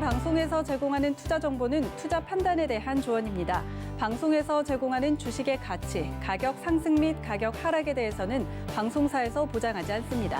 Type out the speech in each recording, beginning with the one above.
방송에서 제공하는 투자 정보는 투자 판단에 대한 조언입니다. 방송에서 제공하는 주식의 가치, 가격 상승 및 가격 하락에 대해서는 방송사에서 보장하지 않습니다.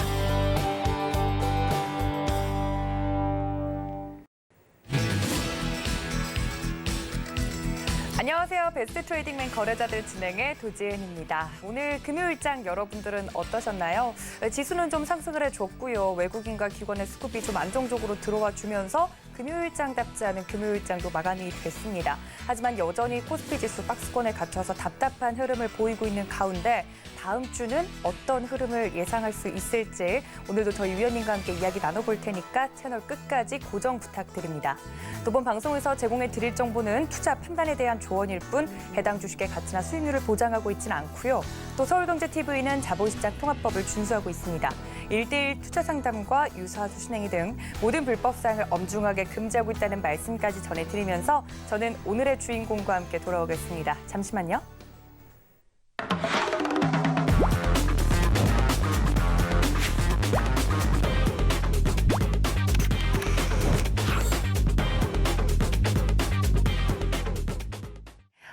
안녕하세요. 베스트 트레이딩맨 거래자들 진행의 도지은입니다. 오늘 금요일장 여러분들은 어떠셨나요? 지수는 좀 상승을 해줬고요. 외국인과 기관의 수급이 좀 안정적으로 들어와 주면서 금요일장답지 않은 금요일장도 마감이 됐습니다. 하지만 여전히 코스피 지수 박스권에 갇혀서 답답한 흐름을 보이고 있는 가운데 다음 주는 어떤 흐름을 예상할 수 있을지 오늘도 저희 위원님과 함께 이야기 나눠볼 테니까 채널 끝까지 고정 부탁드립니다. 또 본 방송에서 제공해 드릴 정보는 투자 판단에 대한 조언일 뿐 해당 주식의 가치나 수익률을 보장하고 있지는 않고요. 또 서울경제TV는 자본시장 통합법을 준수하고 있습니다. 1:1 투자 상담과 유사수 신행위 등 모든 불법사항을 엄중하게 금지하고 있다는 말씀까지 전해드리면서 저는 오늘의 주인공과 함께 돌아오겠습니다. 잠시만요.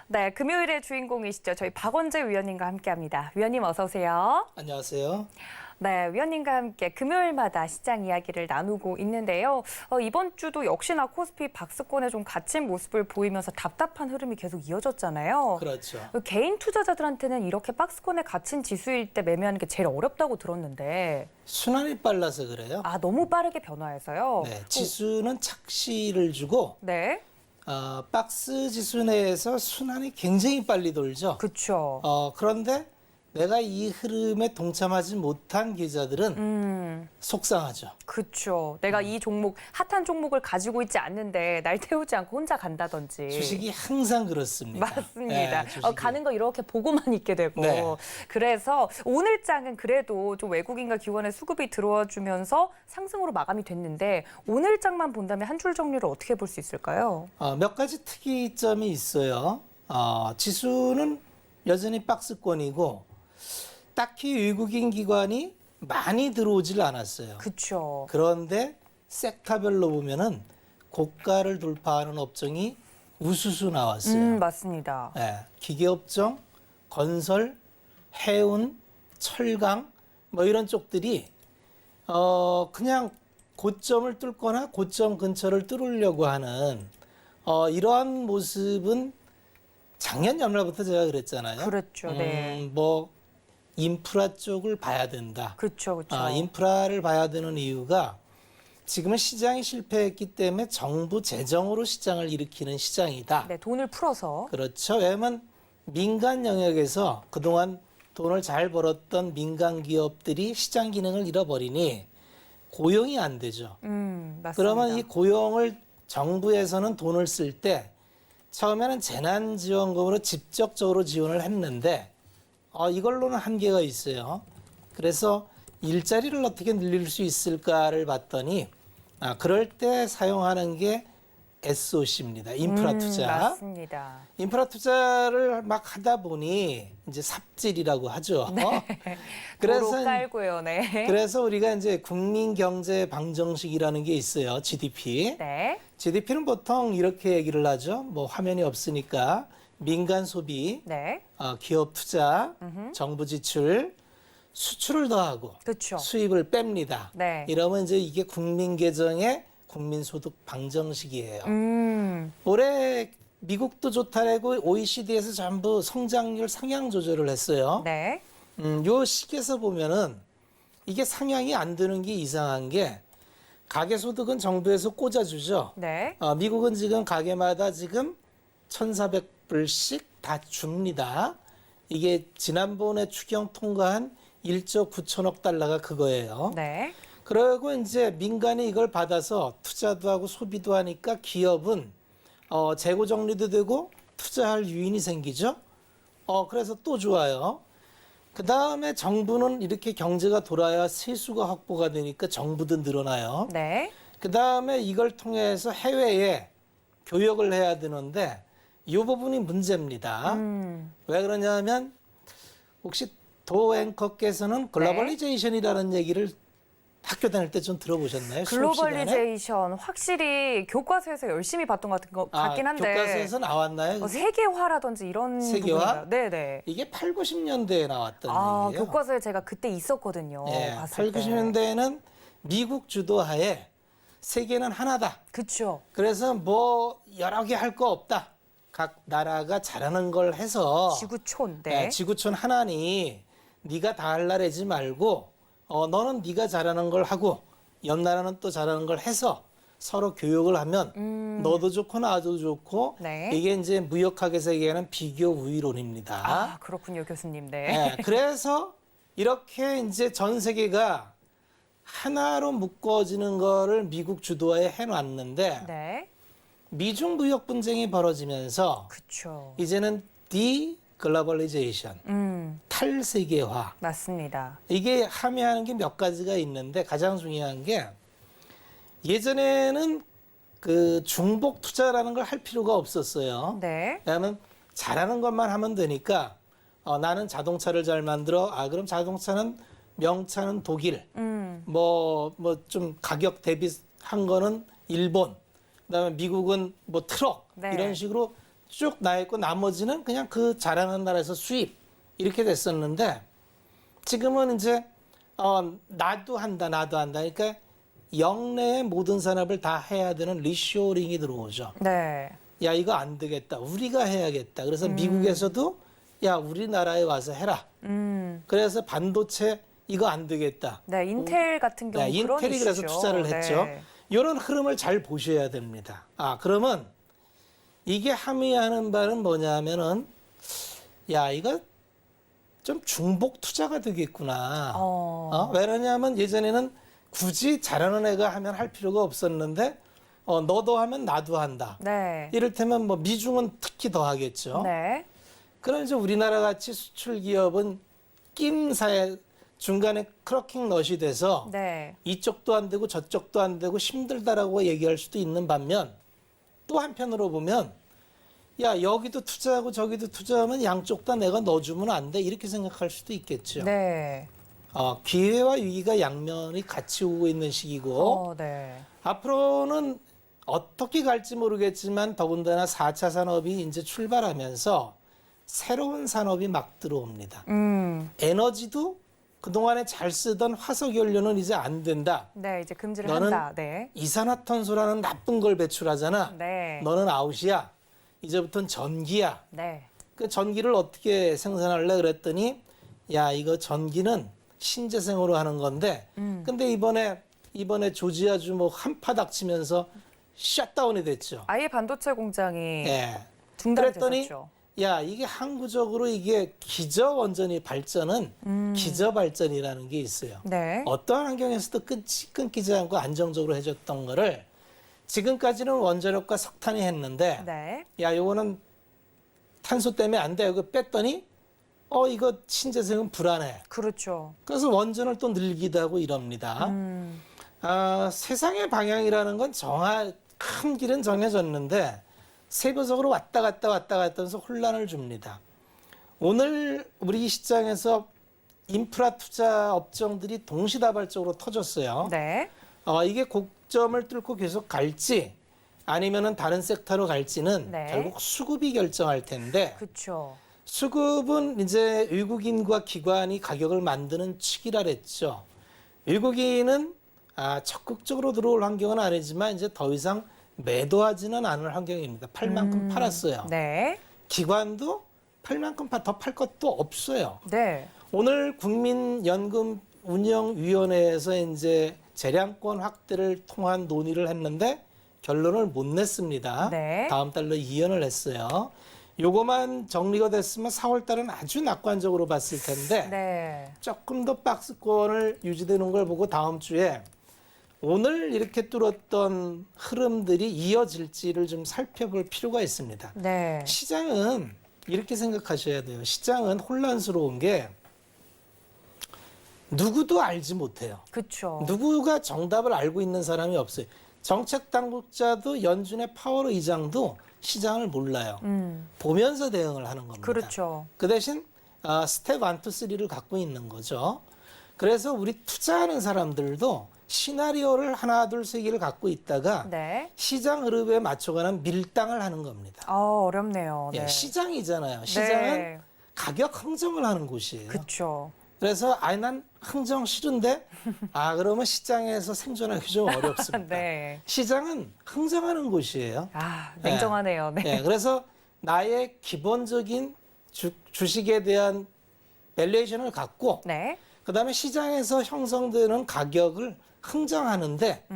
네, 금요일의 주인공이시죠. 저희 박원재 위원님과 함께합니다. 위원님 어서 오세요. 안녕하세요. 네, 위원님과 함께 금요일마다 시장 이야기를 나누고 있는데요. 이번 주도 역시나 코스피 박스권에 좀 갇힌 모습을 보이면서 답답한 흐름이 계속 이어졌잖아요. 그렇죠. 개인 투자자들한테는 이렇게 박스권에 갇힌 지수일 때 매매하는 게 제일 어렵다고 들었는데. 순환이 빨라서 그래요. 너무 빠르게 변화해서요. 네, 지수는 착시를 주고 네. 박스 지수 내에서 순환이 굉장히 빨리 돌죠. 그렇죠. 그런데 내가 이 흐름에 동참하지 못한 계좌들은 속상하죠. 그렇죠. 내가 이 종목, 핫한 종목을 가지고 있지 않는데 날 태우지 않고 혼자 간다든지. 주식이 항상 그렇습니다. 맞습니다. 네, 주식이. 가는 거 이렇게 보고만 있게 되고. 네. 그래서 오늘 장은 그래도 좀 외국인과 기관의 수급이 들어와 주면서 상승으로 마감이 됐는데 오늘 장만 본다면 한 줄 정리를 어떻게 볼 수 있을까요? 몇 가지 특이점이 있어요. 지수는 여전히 박스권이고 딱히 외국인 기관이 많이 들어오질 않았어요. 그렇죠. 그런데 섹터별로 보면은 고가를 돌파하는 업종이 우수수 나왔어요. 맞습니다. 네, 기계업종, 건설, 해운, 철강 뭐 이런 쪽들이 그냥 고점을 뚫거나 고점 근처를 뚫으려고 하는 이러한 모습은 작년 연말부터 제가 그랬잖아요. 그렇죠. 네. 뭐 인프라 쪽을 봐야 된다. 그렇죠. 그렇죠. 인프라를 봐야 되는 이유가 지금은 시장이 실패했기 때문에 정부 재정으로 시장을 일으키는 시장이다. 네, 돈을 풀어서. 그렇죠. 왜냐하면 민간 영역에서 그동안 돈을 잘 벌었던 민간 기업들이 시장 기능을 잃어버리니 고용이 안 되죠. 맞습니다. 그러면 이 고용을 정부에서는 돈을 쓸 때 처음에는 재난지원금으로 직접적으로 지원을 했는데 이걸로는 한계가 있어요. 그래서 일자리를 어떻게 늘릴 수 있을까를 봤더니 그럴 때 사용하는 게 SOC입니다. 인프라 투자. 맞습니다. 인프라 투자를 막 하다 보니 이제 삽질이라고 하죠. 네. 도로 깔고요. 네. 그래서 우리가 이제 국민경제 방정식이라는 게 있어요. GDP. 네. GDP는 보통 이렇게 얘기를 하죠. 뭐 화면이 없으니까 민간 소비, 네. 기업 투자, 정부 지출, 수출을 더하고 그렇죠. 수입을 뺍니다. 네. 이러면 이제 이게 국민 계정의 국민소득 방정식이에요. 올해 미국도 좋다라고 OECD에서 전부 성장률 상향 조절을 했어요. 네. 요 시기에서 보면은 이게 상향이 안 되는 게 이상한 게 가계소득은 정부에서 꽂아주죠. 네. 미국은 지금 가게마다 지금 1,400불씩 다 줍니다. 이게 지난번에 추경 통과한 1조 9천억 달러가 그거예요. 네. 그리고 이제 민간이 이걸 받아서 투자도 하고 소비도 하니까 기업은 재고 정리도 되고 투자할 유인이 생기죠. 그래서 또 좋아요. 그 다음에 정부는 이렇게 경제가 돌아야 세수가 확보가 되니까 정부도 늘어나요. 네. 그 다음에 이걸 통해서 해외에 교역을 해야 되는데 이 부분이 문제입니다. 왜 그러냐면 혹시 도 앵커께서는 글로벌리제이션이라는 얘기를 학교 다닐 때 좀 들어보셨나요? 수업 시간에? 글로벌리제이션 확실히 교과서에서 열심히 봤던 것 같긴 한데 교과서에서 나왔나요? 그게? 세계화라든지 이런 세계화? 부분인가요? 네네. 이게 8, 90년대에 나왔던 얘기예요. 교과서에 제가 그때 있었거든요. 예, 봤을 8, 때. 90년대에는 미국 주도하에 세계는 하나다. 그쵸. 그래서 뭐 여러 개 할 거 없다. 각 나라가 잘하는 걸 해서 지구촌. 네. 지구촌 하나니 네가 다 할 나라지 말고 너는 네가 잘하는 걸 하고 옆 나라는 또 잘하는 걸 해서 서로 교육을 하면 너도 좋고 나도 좋고 네. 이게 이제 무역학에서 얘기하는 비교 우위론입니다. 아, 그렇군요, 교수님. 네. 그래서 이렇게 이제 전 세계가 하나로 묶어지는 거를 미국 주도하에 해놨는데 네. 미중 무역 분쟁이 벌어지면서 그쵸. 이제는 디글로벌리제이션, 탈세계화. 맞습니다. 이게 함의하는 게 몇 가지가 있는데 가장 중요한 게 예전에는 그 중복 투자라는 걸 할 필요가 없었어요. 네. 왜냐하면 잘하는 것만 하면 되니까 나는 자동차를 잘 만들어. 그럼 자동차는 명차는 독일, 뭐 좀 가격 대비한 거는 일본, 그다음에 미국은 뭐 트럭 네. 이런 식으로 쭉 나 있고 나머지는 그냥 그 잘하는 나라에서 수입 이렇게 됐었는데 지금은 이제 나도 한다. 그러니까 영내의 모든 산업을 다 해야 되는 리쇼링이 들어오죠. 네. 야 이거 안 되겠다. 우리가 해야겠다. 그래서 미국에서도 야 우리나라에 와서 해라. 그래서 반도체 이거 안 되겠다. 네, 인텔 같은 경우 네, 그런 인텔이 그래서 이슈죠. 투자를 했죠. 네. 이런 흐름을 잘 보셔야 됩니다. 그러면 이게 함의하는 바는 뭐냐면은 야 이거 좀 중복 투자가 되겠구나. 왜냐하면 예전에는 굳이 잘하는 애가 하면 할 필요가 없었는데 너도 하면 나도 한다. 네. 이를테면 뭐 미중은 특히 더 하겠죠. 네. 그럼 이제 우리나라 같이 수출 기업은 낀사에 중간에 크로킹 넛이 돼서 네. 이쪽도 안 되고 저쪽도 안 되고 힘들다라고 얘기할 수도 있는 반면 또 한편으로 보면 야 여기도 투자하고 저기도 투자하면 양쪽 다 내가 넣어주면 안 돼 이렇게 생각할 수도 있겠죠. 네. 기회와 위기가 양면이 같이 오고 있는 시기고 네. 앞으로는 어떻게 갈지 모르겠지만 더군다나 4차 산업이 이제 출발하면서 새로운 산업이 막 들어옵니다. 에너지도 그동안에 잘 쓰던 화석 연료는 이제 안 된다. 네, 이제 금지를 너는 한다. 네. 이산화탄소라는 나쁜 걸 배출하잖아. 네. 너는 아웃이야. 이제부터는 전기야. 네. 그 전기를 어떻게 생산할래 그랬더니 야 이거 전기는 신재생으로 하는 건데 근데 이번에 조지아주 뭐 한파 닥치면서 셧다운이 됐죠. 아예 반도체 공장이 예. 중단됐었죠. 그랬더니 야 이게 항구적으로 이게 기저 원전이 발전은 기저 발전이라는 게 있어요. 네. 어떠한 환경에서도 끊기지 않고 안정적으로 해줬던 거를 지금까지는 원자력과 석탄이 했는데 네. 야 요거는 탄소 때문에 안 돼. 이거 뺐더니 이거 신재생은 불안해. 그렇죠. 그래서 원전을 또 늘기도 하고 이럽니다. 세상의 방향이라는 건 큰 길은 정해졌는데 세부적으로 왔다 갔다 하면서 혼란을 줍니다. 오늘 우리 시장에서 인프라 투자 업종들이 동시다발적으로 터졌어요. 네. 이게 고점을 뚫고 계속 갈지 아니면은 다른 섹터로 갈지는 네. 결국 수급이 결정할 텐데 그렇죠. 수급은 이제 외국인과 기관이 가격을 만드는 측이라 그랬죠. 외국인은 적극적으로 들어올 환경은 아니지만 이제 더 이상 매도하지는 않을 환경입니다. 팔 만큼 팔았어요. 네. 기관도 팔 만큼 더 팔 것도 없어요. 네. 오늘 국민연금운영위원회에서 이제 재량권 확대를 통한 논의를 했는데 결론을 못 냈습니다. 네. 다음 달로 이연을 했어요. 요거만 정리가 됐으면 4월 달은 아주 낙관적으로 봤을 텐데 네. 조금 더 박스권을 유지되는 걸 보고 다음 주에 오늘 이렇게 뚫었던 흐름들이 이어질지를 좀 살펴볼 필요가 있습니다. 네. 시장은 이렇게 생각하셔야 돼요. 시장은 혼란스러운 게 누구도 알지 못해요. 그렇죠. 누구가 정답을 알고 있는 사람이 없어요. 정책 당국자도 연준의 파월 의장도 시장을 몰라요. 보면서 대응을 하는 겁니다. 그렇죠. 그 대신 스텝 1, 2, 3를 갖고 있는 거죠. 그래서 우리 투자하는 사람들도 시나리오를 하나, 둘, 세 개를 갖고 있다가 네. 시장 흐름에 맞춰가는 밀당을 하는 겁니다. 어렵네요. 네. 예, 시장이잖아요. 시장은 네. 가격 흥정을 하는 곳이에요. 그렇죠. 그래서 난 흥정 싫은데 그러면 시장에서 생존하기 좀 어렵습니다. 네. 시장은 흥정하는 곳이에요. 냉정하네요. 네. 예, 그래서 나의 기본적인 주식에 대한 밸류에이션을 갖고 네. 그다음에 시장에서 형성되는 가격을 흥정하는데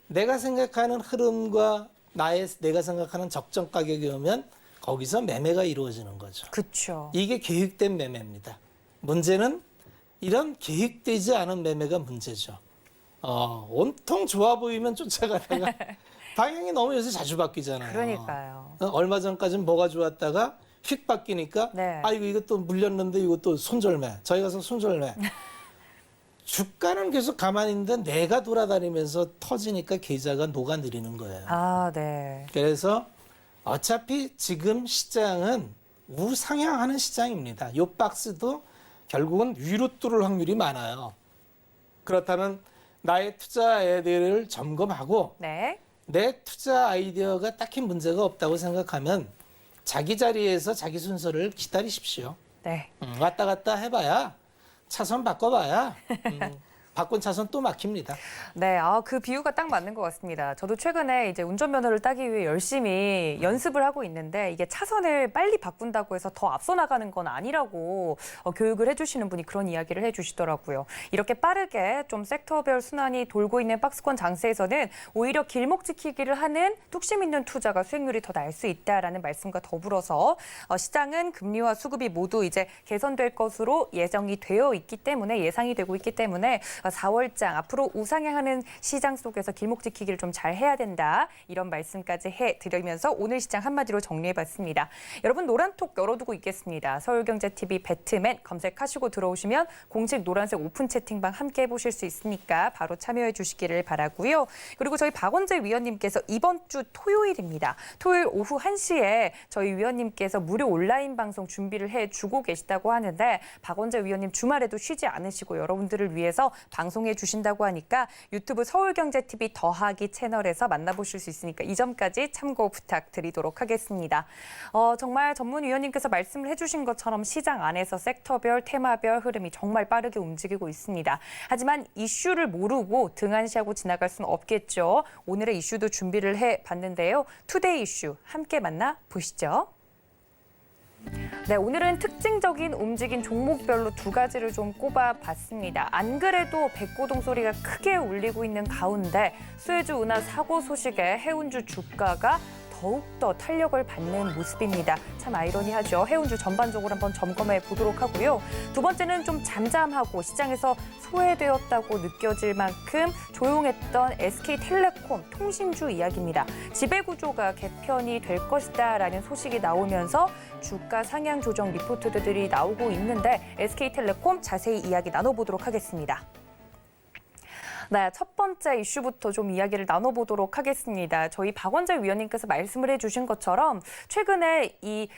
내가 생각하는 흐름과 내가 생각하는 적정 가격이 오면 거기서 매매가 이루어지는 거죠. 그렇죠. 이게 계획된 매매입니다. 문제는 이런 계획되지 않은 매매가 문제죠. 온통 좋아 보이면 쫓아가다가 방향이 너무 요새 자주 바뀌잖아요. 그러니까요. 얼마 전까지는 뭐가 좋았다가 휙 바뀌니까 네. 이거 또 물렸는데 이거 또 손절매. 저희 가서 손절매. 주가는 계속 가만히 있는데 내가 돌아다니면서 터지니까 계좌가 녹아내리는 거예요. 네. 그래서 어차피 지금 시장은 우상향하는 시장입니다. 요 박스도 결국은 위로 뚫을 확률이 많아요. 그렇다면 나의 투자 아이디어를 점검하고 네. 내 투자 아이디어가 딱히 문제가 없다고 생각하면 자기 자리에서 자기 순서를 기다리십시오. 네. 왔다 갔다 해봐야 차선 바꿔봐야 바꾼 차선 또 막힙니다. 네, 그 비유가 딱 맞는 것 같습니다. 저도 최근에 이제 운전면허를 따기 위해 열심히 연습을 하고 있는데 이게 차선을 빨리 바꾼다고 해서 더 앞서 나가는 건 아니라고 교육을 해주시는 분이 그런 이야기를 해주시더라고요. 이렇게 빠르게 좀 섹터별 순환이 돌고 있는 박스권 장세에서는 오히려 길목 지키기를 하는 뚝심 있는 투자가 수익률이 더 날 수 있다라는 말씀과 더불어서 시장은 금리와 수급이 모두 이제 개선될 것으로 예상이 되고 있기 때문에 4월장 앞으로 우상향하는 시장 속에서 길목 지키기를 좀 잘 해야 된다. 이런 말씀까지 해드리면서 오늘 시장 한마디로 정리해봤습니다. 여러분 노란톡 열어두고 있겠습니다. 서울경제TV 배트맨 검색하시고 들어오시면 공식 노란색 오픈 채팅방 함께 해보실 수 있으니까 바로 참여해 주시기를 바라고요. 그리고 저희 박원재 위원님께서 이번 주 토요일입니다. 토요일 오후 1시에 저희 위원님께서 무료 온라인 방송 준비를 해주고 계시다고 하는데 박원재 위원님 주말에도 쉬지 않으시고 여러분들을 위해서 방송해 주신다고 하니까 유튜브 서울경제TV 더하기 채널에서 만나보실 수 있으니까 이 점까지 참고 부탁드리도록 하겠습니다. 정말 전문위원님께서 말씀을 해주신 것처럼 시장 안에서 섹터별, 테마별 흐름이 정말 빠르게 움직이고 있습니다. 하지만 이슈를 모르고 등한시하고 지나갈 수는 없겠죠. 오늘의 이슈도 준비를 해봤는데요. 투데이 이슈 함께 만나보시죠. 네, 오늘은 특징적인 움직임 종목별로 두 가지를 좀 꼽아봤습니다. 안 그래도 백고동 소리가 크게 울리고 있는 가운데 수혜주 운하 사고 소식에 해운주 주가가 더욱더 탄력을 받는 모습입니다. 참 아이러니하죠. 해운주 전반적으로 한번 점검해 보도록 하고요. 두 번째는 좀 잠잠하고 시장에서 소외되었다고 느껴질 만큼 조용했던 SK텔레콤 통신주 이야기입니다. 지배구조가 개편이 될 것이다라는 소식이 나오면서 주가 상향 조정 리포트들이 나오고 있는데 SK텔레콤 자세히 이야기 나눠보도록 하겠습니다. 네, 첫 번째 이슈부터 좀 이야기를 나눠보도록 하겠습니다. 저희 박원재 위원님께서 말씀을 해주신 것처럼 최근에 이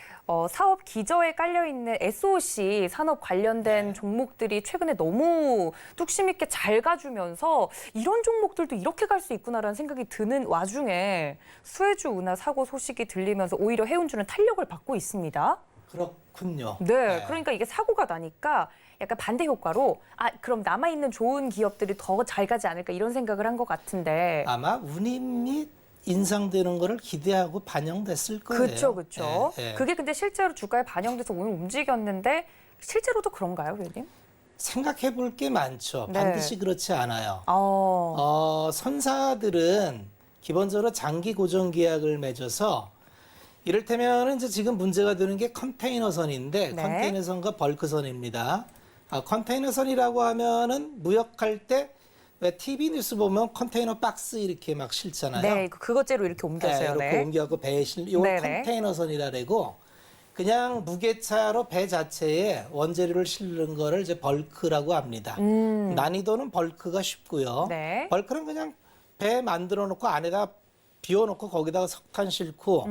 사업 기저에 깔려있는 SOC 산업 관련된 종목들이 최근에 너무 뚝심 있게 잘 가주면서 이런 종목들도 이렇게 갈 수 있구나라는 생각이 드는 와중에 수혜주 운하 사고 소식이 들리면서 오히려 해운주는 탄력을 받고 있습니다. 그렇군요. 네, 그러니까 이게 사고가 나니까 약간 반대 효과로 그럼 남아있는 좋은 기업들이 더 잘 가지 않을까 이런 생각을 한 것 같은데. 아마 운임이 인상되는 거를 기대하고 반영됐을 거예요. 그렇죠. 예, 예. 그게 근데 실제로 주가에 반영돼서 오늘 움직였는데 실제로도 그런가요, 위원님? 생각해 볼 게 많죠. 네. 반드시 그렇지 않아요. 선사들은 기본적으로 장기 고정 계약을 맺어서 이를테면 이제 지금 문제가 되는 게 컨테이너선인데 네. 컨테이너선과 벌크선입니다. 컨테이너선이라고 하면은 무역할 때 왜 TV 뉴스 보면 컨테이너 박스 이렇게 막 실잖아요. 네, 그것째로 이렇게 옮겼어요. 이렇게 옮겨갖고 배에 이거 네네. 컨테이너선이라고 그냥 무게차로 배 자체에 원재료를 실는 거를 이제 벌크라고 합니다. 난이도는 벌크가 쉽고요. 네. 벌크는 그냥 배 만들어 놓고 안에다 비워놓고 거기다가 석탄 싣고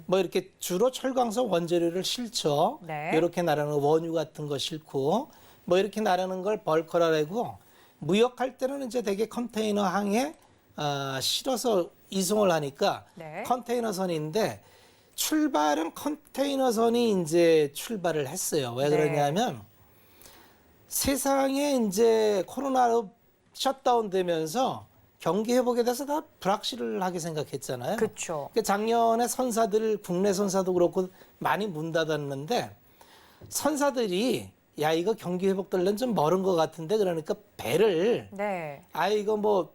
뭐 이렇게 주로 철광석 원재료를 실죠. 네. 이렇게 나르는 원유 같은 거 싣고 뭐 이렇게 나르는 걸 벌크라고. 무역할 때는 이제 대개 컨테이너 항에 실어서 이송을 하니까 네. 컨테이너선인데 출발은 컨테이너선이 이제 출발을 했어요. 왜 네. 그러냐면 세상에 이제 코로나로 셧다운 되면서 경기 회복에 대해서 다 불확실하게 생각했잖아요. 그렇죠. 그러니까 작년에 선사들, 국내 선사도 그렇고 많이 문 닫았는데 선사들이 야 이거 경기 회복되려면 좀 멀은 것 같은데 그러니까 배를 네. 이거 뭐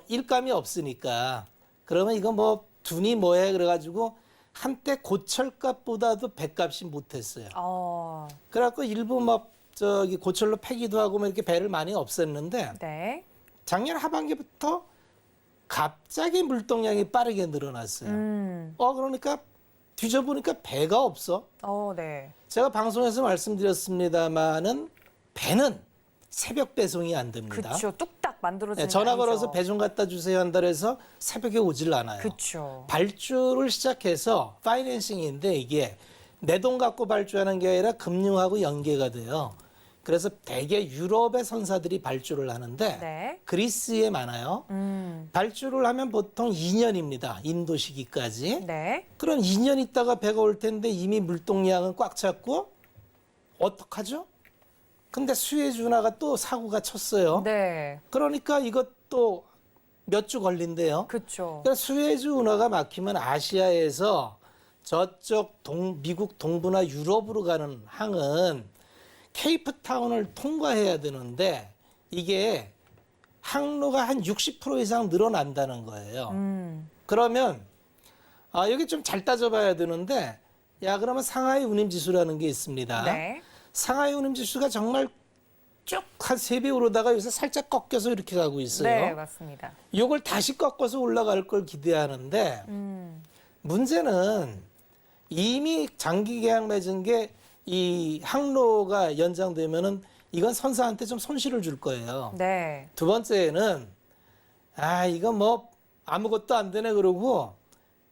일감이 없으니까 그러면 이거 뭐 둔이 뭐해 그래가지고 한때 고철값보다도 배값이 못했어요. 그래갖고 일부 막 고철로 패기도 하고 뭐 이렇게 배를 많이 없앴는데 네. 작년 하반기부터 갑자기 물동량이 빠르게 늘어났어요. 그러니까 뒤져보니까 배가 없어. 네. 제가 방송에서 말씀드렸습니다마는 배는 새벽 배송이 안 됩니다. 그렇죠. 뚝딱 만들어지는 전화 게 걸어서 아니죠. 배 좀 갖다 주세요 한다 해서 새벽에 오질 않아요. 그렇죠. 발주를 시작해서 파이낸싱인데 이게 내 돈 갖고 발주하는 게 아니라 금융하고 연계가 돼요. 그래서 대개 유럽의 선사들이 발주를 하는데 네. 그리스에 많아요. 발주를 하면 보통 2년입니다. 인도 시기까지. 네. 그럼 2년 있다가 배가 올 텐데 이미 물동량은 꽉 찼고 어떡하죠? 근데 수에즈 운하가 또 사고가 쳤어요. 네. 그러니까 이것도 몇 주 걸린대요. 그렇죠. 그러니까 수에즈 운하가 막히면 아시아에서 저쪽 미국 동부나 유럽으로 가는 항은 케이프타운을 통과해야 되는데 이게 항로가 한 60% 이상 늘어난다는 거예요. 그러면 여기 좀 잘 따져봐야 되는데 그러면 상하이 운임지수라는 게 있습니다. 네. 상하이 운임지수가 정말 쭉 한 3배 오르다가 요새 살짝 꺾여서 이렇게 가고 있어요. 네, 맞습니다. 이걸 다시 꺾어서 올라갈 걸 기대하는데 문제는 이미 장기 계약 맺은 게 이 항로가 연장되면은 이건 선사한테 좀 손실을 줄 거예요. 네. 두 번째는 이거 뭐 아무것도 안 되네 그러고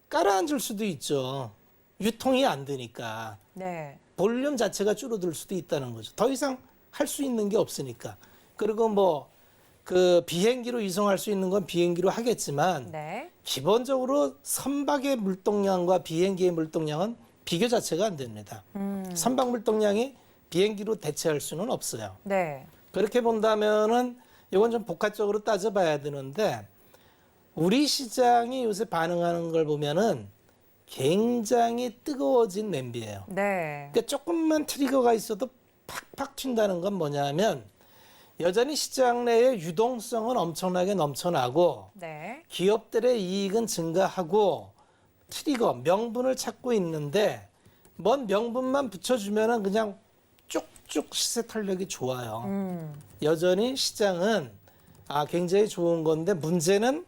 깔아앉을 수도 있죠. 유통이 안 되니까 네. 볼륨 자체가 줄어들 수도 있다는 거죠. 더 이상 할 수 있는 게 없으니까. 그리고 뭐 그 비행기로 이송할 수 있는 건 비행기로 하겠지만 네. 기본적으로 선박의 물동량과 비행기의 물동량은 비교 자체가 안 됩니다. 선박 물동량이 비행기로 대체할 수는 없어요. 네. 그렇게 본다면은 이건 좀 복합적으로 따져봐야 되는데 우리 시장이 요새 반응하는 걸 보면은 굉장히 뜨거워진 냄비예요. 네. 그러니까 조금만 트리거가 있어도 팍팍 튄다는 건 뭐냐면 여전히 시장 내의 유동성은 엄청나게 넘쳐나고 네. 기업들의 이익은 증가하고 트리거, 명분을 찾고 있는데 뭔 명분만 붙여주면은 그냥 쭉쭉 시세 탄력이 좋아요. 여전히 시장은 굉장히 좋은 건데 문제는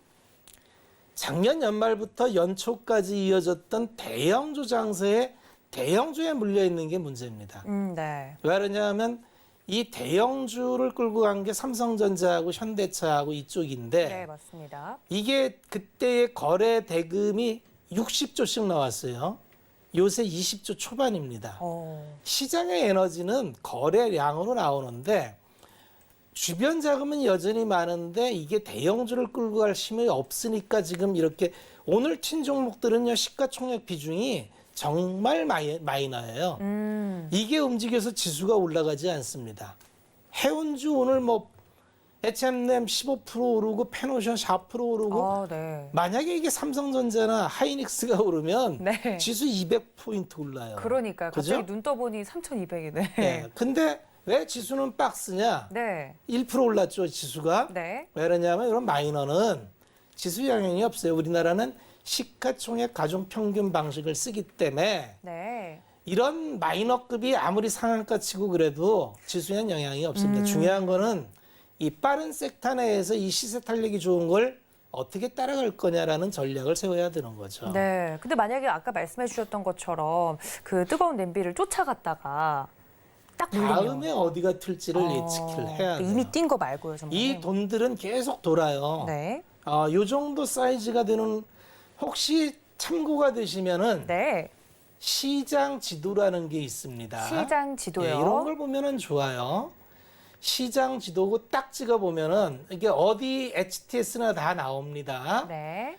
작년 연말부터 연초까지 이어졌던 대형주 장세에 대형주에 물려 있는 게 문제입니다. 네. 왜 그러냐면 이 대형주를 끌고 간 게 삼성전자하고 현대차하고 이쪽인데 네, 맞습니다. 이게 그때의 거래 대금이 60조씩 나왔어요. 요새 20조 초반입니다. 시장의 에너지는 거래량으로 나오는데 주변 자금은 여전히 많은데 이게 대형주를 끌고 갈 힘이 없으니까 지금 이렇게 오늘 튄 종목들은요 시가총액 비중이 정말 마이너예요. 이게 움직여서 지수가 올라가지 않습니다. 해운주 오늘 뭐 H&M 15% 오르고 페노션 4% 오르고 네. 만약에 이게 삼성전자나 하이닉스가 오르면 네. 지수 200포인트 올라요. 그러니까 갑자기 그죠? 눈 떠보니 3,200이네. 네. 근데 왜 지수는 박스냐? 네. 1% 올랐죠, 지수가. 네. 왜 그러냐면 이런 마이너는 지수 영향이 없어요. 우리나라는 시가총액 가중평균 방식을 쓰기 때문에 네. 이런 마이너급이 아무리 상한가 치고 그래도 지수에는 영향이 없습니다. 중요한 거는 이 빠른 섹터 내에서 이 시세 탄력이 좋은 걸 어떻게 따라갈 거냐라는 전략을 세워야 되는 거죠. 네. 근데 만약에 아까 말씀해 주셨던 것처럼 그 뜨거운 냄비를 쫓아갔다가 딱 물리면 다음에 어디가 튈지를 예측을 해야 돼요. 이미 뛴 거 말고요, 정말. 이 돈들은 계속 돌아요. 네. 요 정도 사이즈가 되는 혹시 참고가 되시면은 네. 시장 지도라는 게 있습니다. 시장 지도요. 이런 걸 보면은 좋아요. 시장 지도고 딱 찍어 보면은 이게 어디 HTS나 다 나옵니다. 네.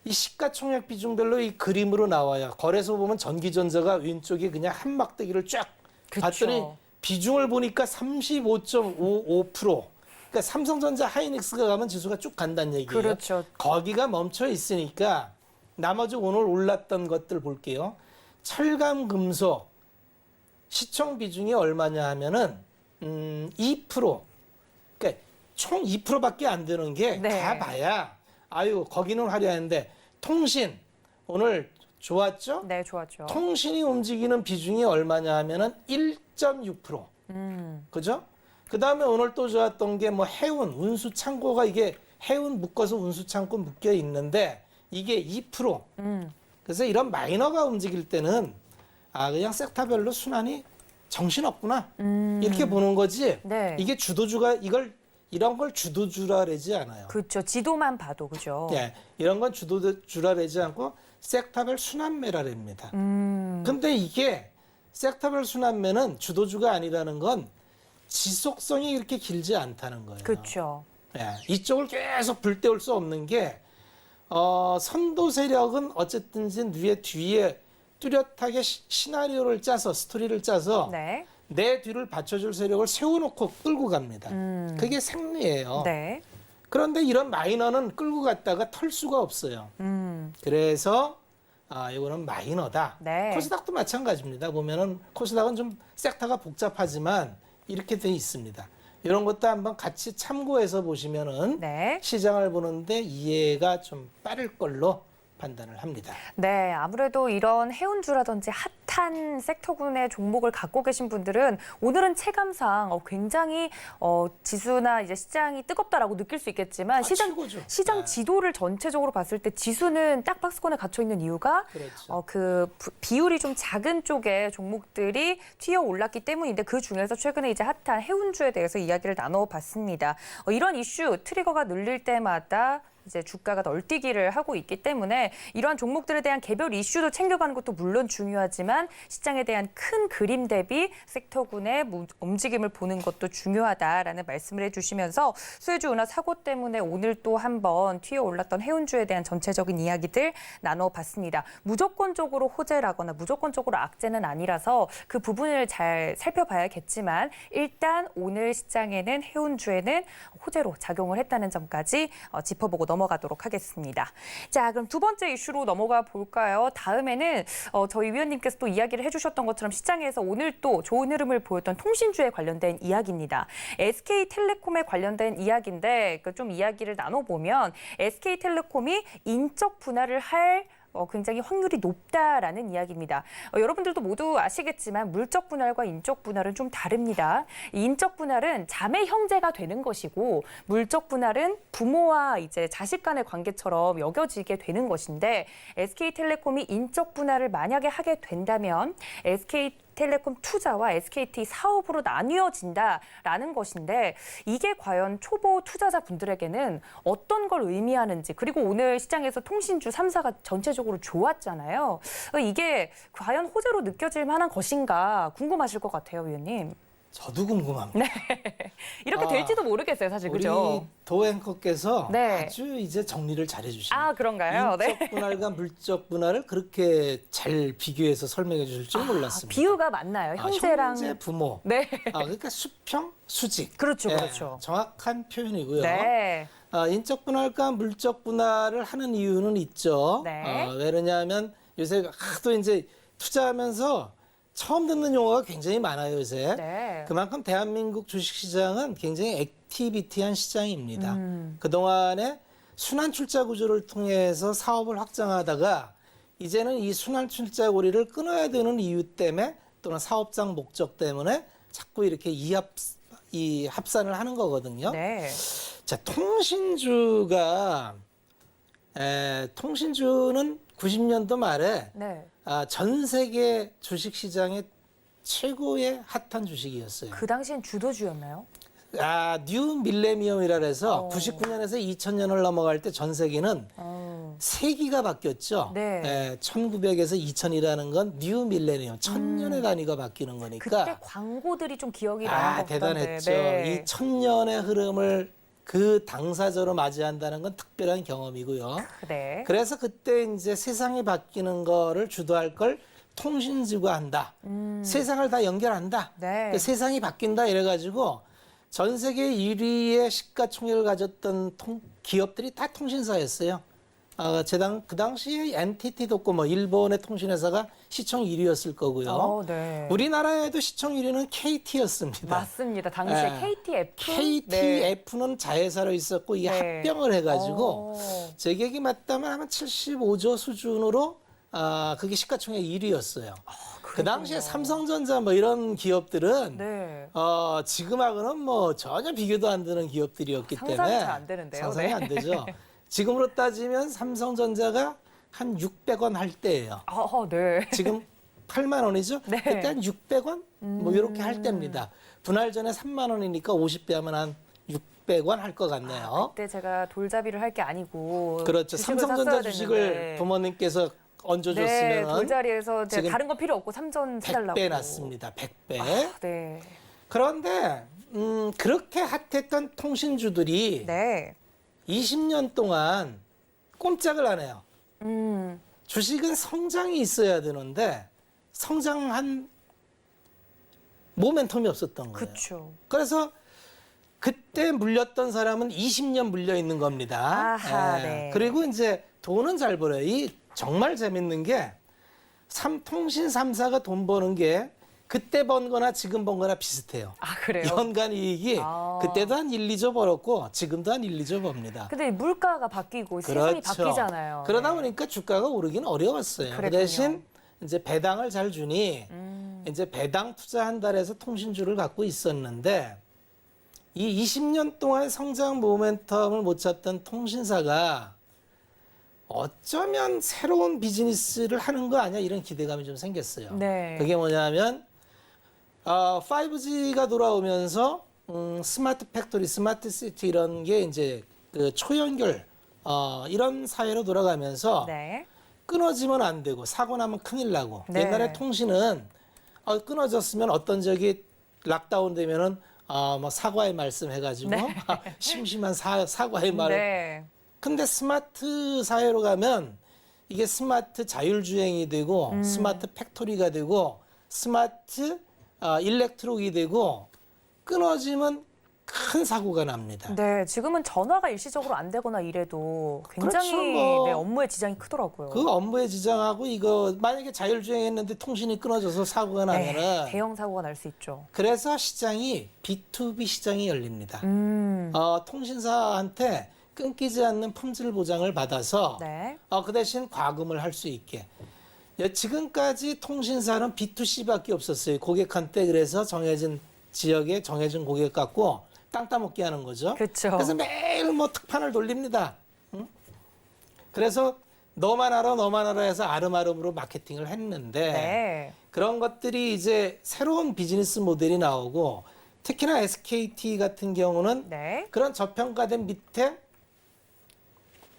이 시가총액 비중별로 이 그림으로 나와요. 거래소 보면 전기전자가 왼쪽에 그냥 한 막대기를 쫙 그쵸. 봤더니 비중을 보니까 35.55%. 그러니까 삼성전자 하이닉스가 가면 지수가 쭉 간다는 얘기예요. 그렇죠. 거기가 멈춰 있으니까 나머지 오늘 올랐던 것들 볼게요. 철강 금속 시총 비중이 얼마냐 하면은 2%. 그러니까 총 2%밖에 안 되는 게 네. 가봐야 아유 거기는 화려한데 통신 오늘 좋았죠? 네, 좋았죠. 통신이 움직이는 비중이 얼마냐 하면은 1.6%. 그죠? 그 다음에 오늘 또 좋았던 게 뭐 해운, 운수 창고가 이게 해운 묶어서 운수 창고 묶여 있는데 이게 2%. 그래서 이런 마이너가 움직일 때는 그냥 섹터별로 순환이 정신없구나. 이렇게 보는 거지. 네. 이게 주도주가 이런 걸 주도주라 그러지 않아요. 그렇죠. 지도만 봐도 그죠. 예, 이런 건 주도주라 그러지 않고 섹터별 순환매라 그럽니다. 근데 이게 섹터별 순환매는 주도주가 아니라는 건 지속성이 이렇게 길지 않다는 거예요. 그렇죠. 예, 이쪽을 계속 불태울 수 없는 게 선도 세력은 어쨌든지 뒤에 뚜렷하게 시나리오를 짜서 스토리를 짜서 네. 내 뒤를 받쳐줄 세력을 세워놓고 끌고 갑니다. 그게 생리예요. 네. 그런데 이런 마이너는 끌고 갔다가 털 수가 없어요. 그래서 이거는 마이너다. 네. 코스닥도 마찬가지입니다. 보면은 코스닥은 좀 섹터가 복잡하지만 이렇게 돼 있습니다. 이런 것도 한번 같이 참고해서 보시면은 네. 시장을 보는데 이해가 좀 빠를 걸로 판단을 합니다. 네, 아무래도 이런 해운주라든지 핫한 섹터군의 종목을 갖고 계신 분들은 오늘은 체감상 굉장히 지수나 이제 시장이 뜨겁다라고 느낄 수 있겠지만 최고죠. 시장 네. 지도를 전체적으로 봤을 때 지수는 딱 박스권에 갇혀 있는 이유가 그렇죠. 비율이 좀 작은 쪽의 종목들이 튀어 올랐기 때문인데 그 중에서 최근에 이제 핫한 해운주에 대해서 이야기를 나눠봤습니다. 이런 이슈 트리거가 눌릴 때마다 이제 주가가 널뛰기를 하고 있기 때문에 이러한 종목들에 대한 개별 이슈도 챙겨가는 것도 물론 중요하지만 시장에 대한 큰 그림 대비 섹터군의 움직임을 보는 것도 중요하다라는 말씀을 해주시면서 수혜주 은하 사고 때문에 오늘 또 한번 튀어 올랐던 해운주에 대한 전체적인 이야기들 나눠봤습니다. 무조건적으로 호재라거나 무조건적으로 악재는 아니라서 그 부분을 잘 살펴봐야겠지만 일단 오늘 시장에는 해운주에는 호재로 작용을 했다는 점까지 짚어보고 넘어가도록 하겠습니다. 자, 그럼 두 번째 이슈로 넘어가 볼까요? 다음에는 저희 위원님께서 또 이야기를 해주셨던 것처럼 시장에서 오늘 또 좋은 흐름을 보였던 통신주에 관련된 이야기입니다. SK텔레콤에 관련된 이야기인데 좀 이야기를 나눠보면 SK텔레콤이 인적 분할을 할 굉장히 확률이 높다라는 이야기입니다. 여러분들도 모두 아시겠지만 물적 분할과 인적 분할은 좀 다릅니다. 인적 분할은 자매 형제가 되는 것이고 물적 분할은 부모와 이제 자식 간의 관계처럼 여겨지게 되는 것인데 SK텔레콤이 인적 분할을 만약에 하게 된다면 SK텔레콤 투자와 SKT 사업으로 나뉘어진다라는 것인데 이게 과연 초보 투자자분들에게는 어떤 걸 의미하는지 그리고 오늘 시장에서 통신주 3사가 전체적으로 좋았잖아요. 이게 과연 호재로 느껴질 만한 것인가 궁금하실 것 같아요, 위원님. 저도 궁금합니다. 이렇게 될지도 모르겠어요, 사실. 우리 그죠? 도 앵커께서 네. 아주 이제 정리를 잘 해주시네요. 그런가요? 네. 인적 분할과 물적 분할을 그렇게 잘 비교해서 설명해 주실 줄 몰랐습니다. 비유가 맞나요? 형제랑. 형제, 부모. 네. 그러니까 수평, 수직. 그렇죠, 예, 그렇죠. 정확한 표현이고요. 네. 인적 분할과 물적 분할을 하는 이유는 있죠. 네. 왜냐하면 요새 하도 이제 투자하면서 처음 듣는 용어가 굉장히 많아요, 요새. 네. 그만큼 대한민국 주식시장은 굉장히 액티비티한 시장입니다. 그동안에 순환 출자 구조를 통해서 사업을 확장하다가 이제는 이 순환 출자 고리를 끊어야 되는 이유 때문에 또는 사업장 목적 때문에 자꾸 이렇게 이 합산을 하는 거거든요. 네. 자, 통신주는 90년도 말에 네. 전 세계 주식시장의 최고의 핫한 주식이었어요. 그 당시엔 주도주였나요? 뉴 밀레니엄이라 해서 99년에서 2000년을 넘어갈 때 전 세계는 세기가 바뀌었죠. 네. 1900에서 2000이라는 건 뉴 밀레니엄, 천년의 단위가 바뀌는 거니까. 그때 광고들이 좀 기억이 나는 것 같던데. 대단했죠. 네. 이 천년의 흐름을 그 당사자로 맞이한다는 건 특별한 경험이고요. 네. 그래서 그때 이제 세상이 바뀌는 거를 주도할 걸 통신지가 한다. 세상을 다 연결한다. 네. 그 세상이 바뀐다 이래가지고 전 세계 1위의 시가총액을 가졌던 기업들이 다 통신사였어요. 그 당시에 NTT 도코모 일본의 통신회사가 시총 1위였을 거고요. 네. 우리나라에도 시총 1위는 KT였습니다. 맞습니다. 당시에 네. KTF. KTF는 자회사로 있었고 이게 네. 합병을 해가지고 오. 제 기억이 맞다면 아마 75조 수준으로 그게 시가총액 1위였어요. 그 당시에 삼성전자 뭐 이런 기업들은 네. 지금하고는 뭐 전혀 비교도 안 되는 기업들이었기 상상이 때문에 잘안 되는데요. 상상이 네. 안 되죠. 지금으로 따지면 삼성전자가 한 600원 할 때예요. 네. 지금 8만 원이죠? 네. 그때 한 600원? 뭐 이렇게 할 때입니다. 분할 전에 3만 원이니까 50배 하면 한 600원 할 것 같네요. 그때 제가 돌잡이를 할 게 아니고 그렇죠. 주식을 삼성전자 샀어야 주식을 됐는데. 부모님께서 얹어줬으면 네, 돌자리에서 제가 지금 다른 거 필요 없고 삼전 사달라고. 100배 났습니다. 100배. 네. 그런데 그렇게 핫했던 통신주들이 네. 20년 동안 꼼짝을 안 해요. 주식은 성장이 있어야 되는데 성장한 모멘텀이 없었던 거예요. 그렇죠. 그래서 그때 물렸던 사람은 20년 물려 있는 겁니다. 아하, 네. 그리고 이제 돈은 잘 벌어요. 정말 재밌는 게 통신 3사가 돈 버는 게 그때 번 거나 지금 번 거나 비슷해요. 그래요? 연간 이익이 아. 그때도 한 1, 2조 벌었고 지금도 한 1, 2조 법니다. 근데 물가가 바뀌고 세상이 바뀌잖아요. 그러다 네. 보니까 주가가 오르기는 어려웠어요. 그 그랬군요. 대신 이제 배당을 잘 주니 이제 배당 투자한다 해서 통신주를 갖고 있었는데 이 20년 동안 성장 모멘텀을 못 찾던 통신사가 어쩌면 새로운 비즈니스를 하는 거 아니야 이런 기대감이 좀 생겼어요. 네. 그게 뭐냐면 5G가 돌아오면서 스마트 팩토리, 스마트 시티 이런 게 이제 그 초연결 이런 사회로 돌아가면서 네. 끊어지면 안 되고 사고 나면 큰일 나고 네. 옛날에 통신은 끊어졌으면 어떤 적이 락다운 되면은 뭐 사과의 말씀 해가지고 심심한 사과의 말. 네. 근데 스마트 사회로 가면 이게 스마트 자율주행이 되고 스마트 팩토리가 되고 스마트 일렉트록이 되고 끊어지면 큰 사고가 납니다. 네, 지금은 전화가 일시적으로 안 되거나 이래도 굉장히 그렇죠, 뭐. 네, 업무에 지장이 크더라고요. 그 업무에 지장하고 이거 만약에 자율주행했는데 통신이 끊어져서 사고가 나면은 네, 대형 사고가 날 수 있죠. 그래서 시장이 B2B 시장이 열립니다. 통신사한테 끊기지 않는 품질 보장을 받아서 네. 그 대신 과금을 할 수 있게. 지금까지 통신사는 B2C밖에 없었어요. 고객한테 그래서 정해진 지역에 정해진 고객 갖고 땅 따먹기 하는 거죠. 그렇죠. 그래서 매일 뭐 특판을 돌립니다. 응? 그래서 너만 알아 해서 아름아름으로 마케팅을 했는데 네. 그런 것들이 이제 새로운 비즈니스 모델이 나오고 특히나 SKT 같은 경우는 네. 그런 저평가된 밑에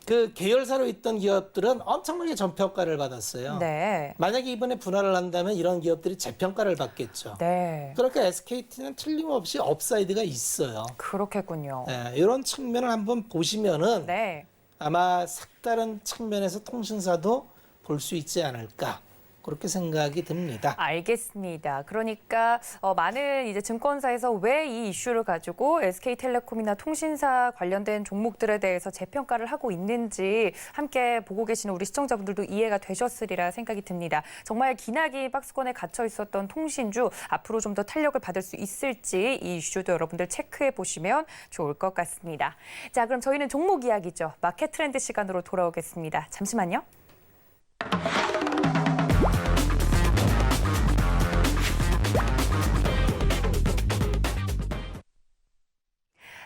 그 계열사로 있던 기업들은 엄청나게 저평가를 받았어요. 네. 만약에 이번에 분할을 한다면 이런 기업들이 재평가를 받겠죠. 네. 그러니까 SKT는 틀림없이 업사이드가 있어요. 그렇겠군요. 이런 측면을 한번 보시면은 네. 아마 색다른 측면에서 통신사도 볼 수 있지 않을까 그렇게 생각이 듭니다. 알겠습니다. 그러니까 많은 이제 증권사에서 왜 이 이슈를 가지고 SK텔레콤이나 통신사 관련된 종목들에 대해서 재평가를 하고 있는지 함께 보고 계시는 우리 시청자분들도 이해가 되셨으리라 생각이 듭니다. 정말 기나긴 박스권에 갇혀 있었던 통신주 앞으로 좀 더 탄력을 받을 수 있을지 이 이슈도 여러분들 체크해 보시면 좋을 것 같습니다. 자, 그럼 저희는 종목 이야기죠. 마켓 트렌드 시간으로 돌아오겠습니다. 잠시만요.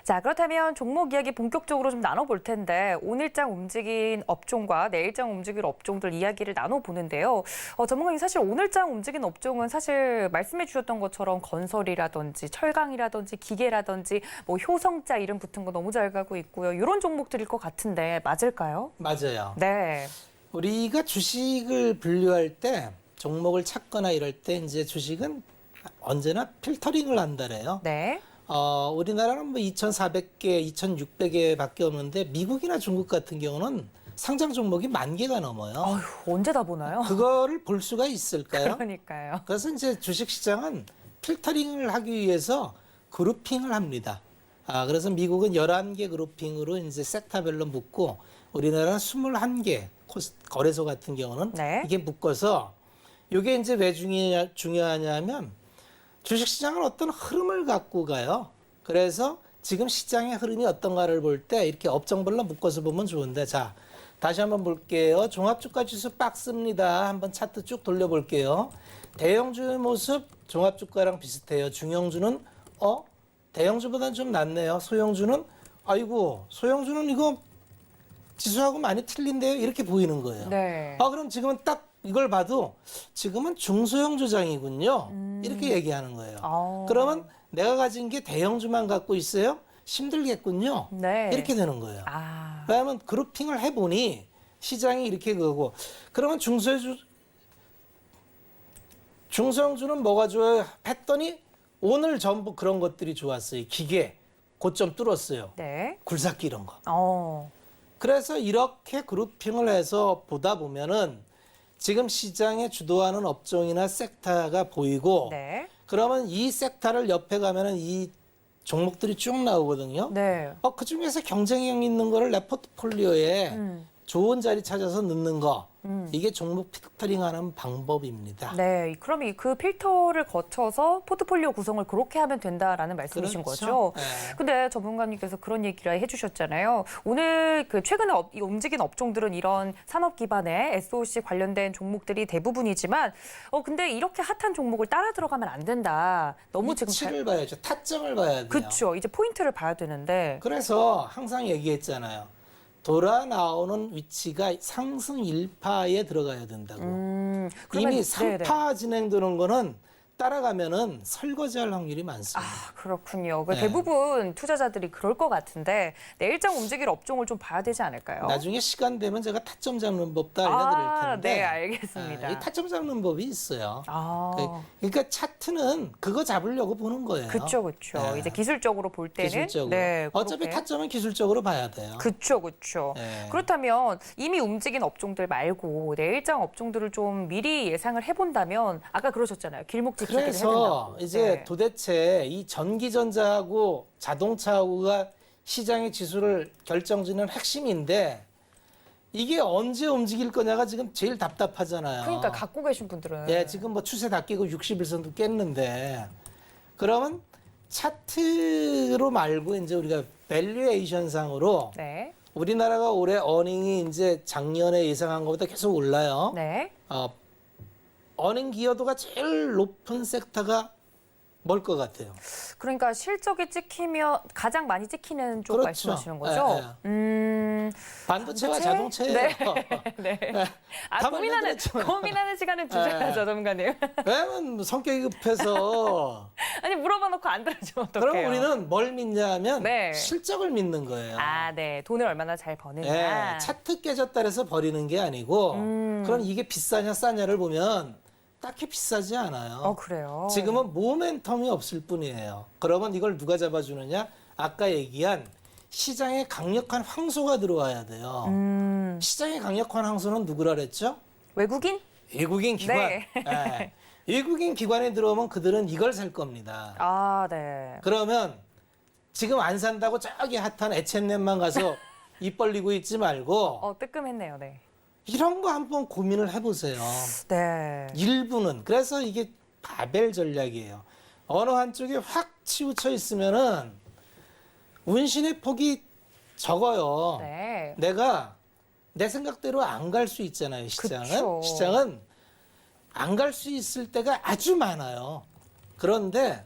자, 그렇다면 종목 이야기 본격적으로 좀 나눠볼 텐데 오늘장 움직인 업종과 내일장 움직일 업종들 이야기를 나눠보는데요. 전문가님 사실 오늘장 움직인 업종은 사실 말씀해 주셨던 것처럼 건설이라든지 철강이라든지 기계라든지 뭐 효성자 이름 붙은 거 너무 잘 가고 있고요. 이런 종목들일 것 같은데 맞을까요? 맞아요. 네. 우리가 주식을 분류할 때 종목을 찾거나 이럴 때 이제 주식은 언제나 필터링을 한다래요. 네. 우리나라는 뭐 2,400개, 2,600개밖에 없는데 미국이나 중국 같은 경우는 상장 종목이 10,000개가 넘어요. 어휴, 언제 다 보나요? 그거를 볼 수가 있을까요? 그러니까요. 그래서 이제 주식 시장은 필터링을 하기 위해서 그룹핑을 합니다. 그래서 미국은 11개 그룹핑으로 이제 섹터별로 묶고 우리나라는 21개 거래소 같은 경우는 네. 이게 묶어서 이게 이제 왜 중요하냐면 주식시장은 어떤 흐름을 갖고 가요. 그래서 지금 시장의 흐름이 어떤가를 볼 때 이렇게 업종별로 묶어서 보면 좋은데 자 다시 한번 볼게요. 종합주가지수 박스입니다. 한번 차트 쭉 돌려볼게요. 대형주의 모습 종합주가랑 비슷해요. 중형주는 대형주보다는 좀 낫네요. 소형주는 아이고 소형주는 이거 지수하고 많이 틀린데요. 이렇게 보이는 거예요. 네. 그럼 지금은 딱 이걸 봐도 지금은 중소형 주장이군요. 이렇게 얘기하는 거예요. 그러면 내가 가진 게 대형주만 갖고 있어요? 힘들겠군요. 네. 이렇게 되는 거예요. 왜냐하면 그룹핑을 해보니 시장이 이렇게 그거고 그러면 중소형주는 뭐가 좋아요? 했더니 오늘 전부 그런 것들이 좋았어요. 기계 고점 뚫었어요. 네. 굴삭기 이런 거. 그래서 이렇게 그룹핑을 해서 보다 보면은 지금 시장에 주도하는 업종이나 섹터가 보이고 네. 그러면 이 섹터를 옆에 가면은 이 종목들이 쭉 나오거든요. 네. 그 중에서 경쟁력 있는 거를 내 포트폴리오에 좋은 자리 찾아서 넣는 거. 이게 종목 필터링하는 방법입니다. 네, 그럼 그 필터를 거쳐서 포트폴리오 구성을 그렇게 하면 된다라는 말씀이신 그렇죠. 거죠? 네. 근데 전문가님께서 그런 얘기를 해주셨잖아요. 오늘 그 최근에 움직인 업종들은 이런 산업 기반의 SOC 관련된 종목들이 대부분이지만, 근데 이렇게 핫한 종목을 따라 들어가면 안 된다. 너무 지금 위치를 봐야죠. 타점을 봐야 돼요. 그렇죠. 이제 포인트를 봐야 되는데. 그래서 항상 얘기했잖아요. 돌아 나오는 위치가 상승 1파에 들어가야 된다고. 그러면- 이미 네네. 3파 진행되는 거는 따라가면은 설거지할 확률이 많습니다. 그렇군요. 네. 대부분 투자자들이 그럴 것 같은데 내일장 움직일 업종을 좀 봐야 되지 않을까요? 나중에 시간 되면 제가 타점 잡는 법도 알려드릴 텐데. 네, 알겠습니다. 이 타점 잡는 법이 있어요. 아. 그러니까 차트는 그거 잡으려고 보는 거예요. 그렇죠, 그렇죠. 네. 이제 기술적으로 볼 때는 기술적으로. 네, 어차피 그렇게. 타점은 기술적으로 봐야 돼요. 그렇죠, 그렇죠. 네. 그렇다면 이미 움직인 업종들 말고 내일장 업종들을 좀 미리 예상을 해본다면 아까 그러셨잖아요. 길목지키기를 해야 그래서 된다고. 이제 네. 도대체 이 전기전자하고 자동차하고가 시장의 지수를 결정짓는 핵심인데 이게 언제 움직일 거냐가 지금 제일 답답하잖아요. 그러니까 갖고 계신 분들은 예, 지금 뭐 추세 다 깨고 61선도 깼는데 그러면 차트로 말고 이제 우리가 밸류에이션 상으로 네, 우리나라가 올해 어닝이 이제 작년에 예상한 것보다 계속 올라요. 네, 어닝 기여도가 제일 높은 섹터가 뭘 것 같아요? 그러니까 실적이 찍히면 가장 많이 찍히는 쪽 그렇죠. 말씀하시는 거죠? 반도체와 반도체? 자동차예요. 네. 다 고민하는 시간은 주셔야죠, 전문가님. 왜냐면 성격이 급해서 아니 물어봐 놓고 안 들어주면 어떡해요? 그럼 우리는 뭘 믿냐면 네. 실적을 믿는 거예요. 네. 돈을 얼마나 잘 버느냐. 예, 차트 깨졌다 해서 버리는 게 아니고 그럼 이게 비싸냐 싸냐를 보면 딱히 비싸지 않아요. 그래요. 지금은 모멘텀이 없을 뿐이에요. 그러면 이걸 누가 잡아주느냐? 아까 얘기한 시장에 강력한 황소가 들어와야 돼요. 시장에 강력한 황소는 누구라 그랬죠? 외국인? 외국인 기관. 네. 예. 외국인 기관에 들어오면 그들은 이걸 살 겁니다. 네. 그러면 지금 안 산다고 저기 핫한 H&M만 가서 입 벌리고 있지 말고 뜨끔했네요. 네. 이런 거 한번 고민을 해보세요. 네. 일부는. 그래서 이게 바벨 전략이에요. 어느 한쪽에 확 치우쳐 있으면은 운신의 폭이 적어요. 네. 내가 내 생각대로 안 갈 수 있잖아요, 시장은. 그쵸. 시장은 안 갈 수 있을 때가 아주 많아요. 그런데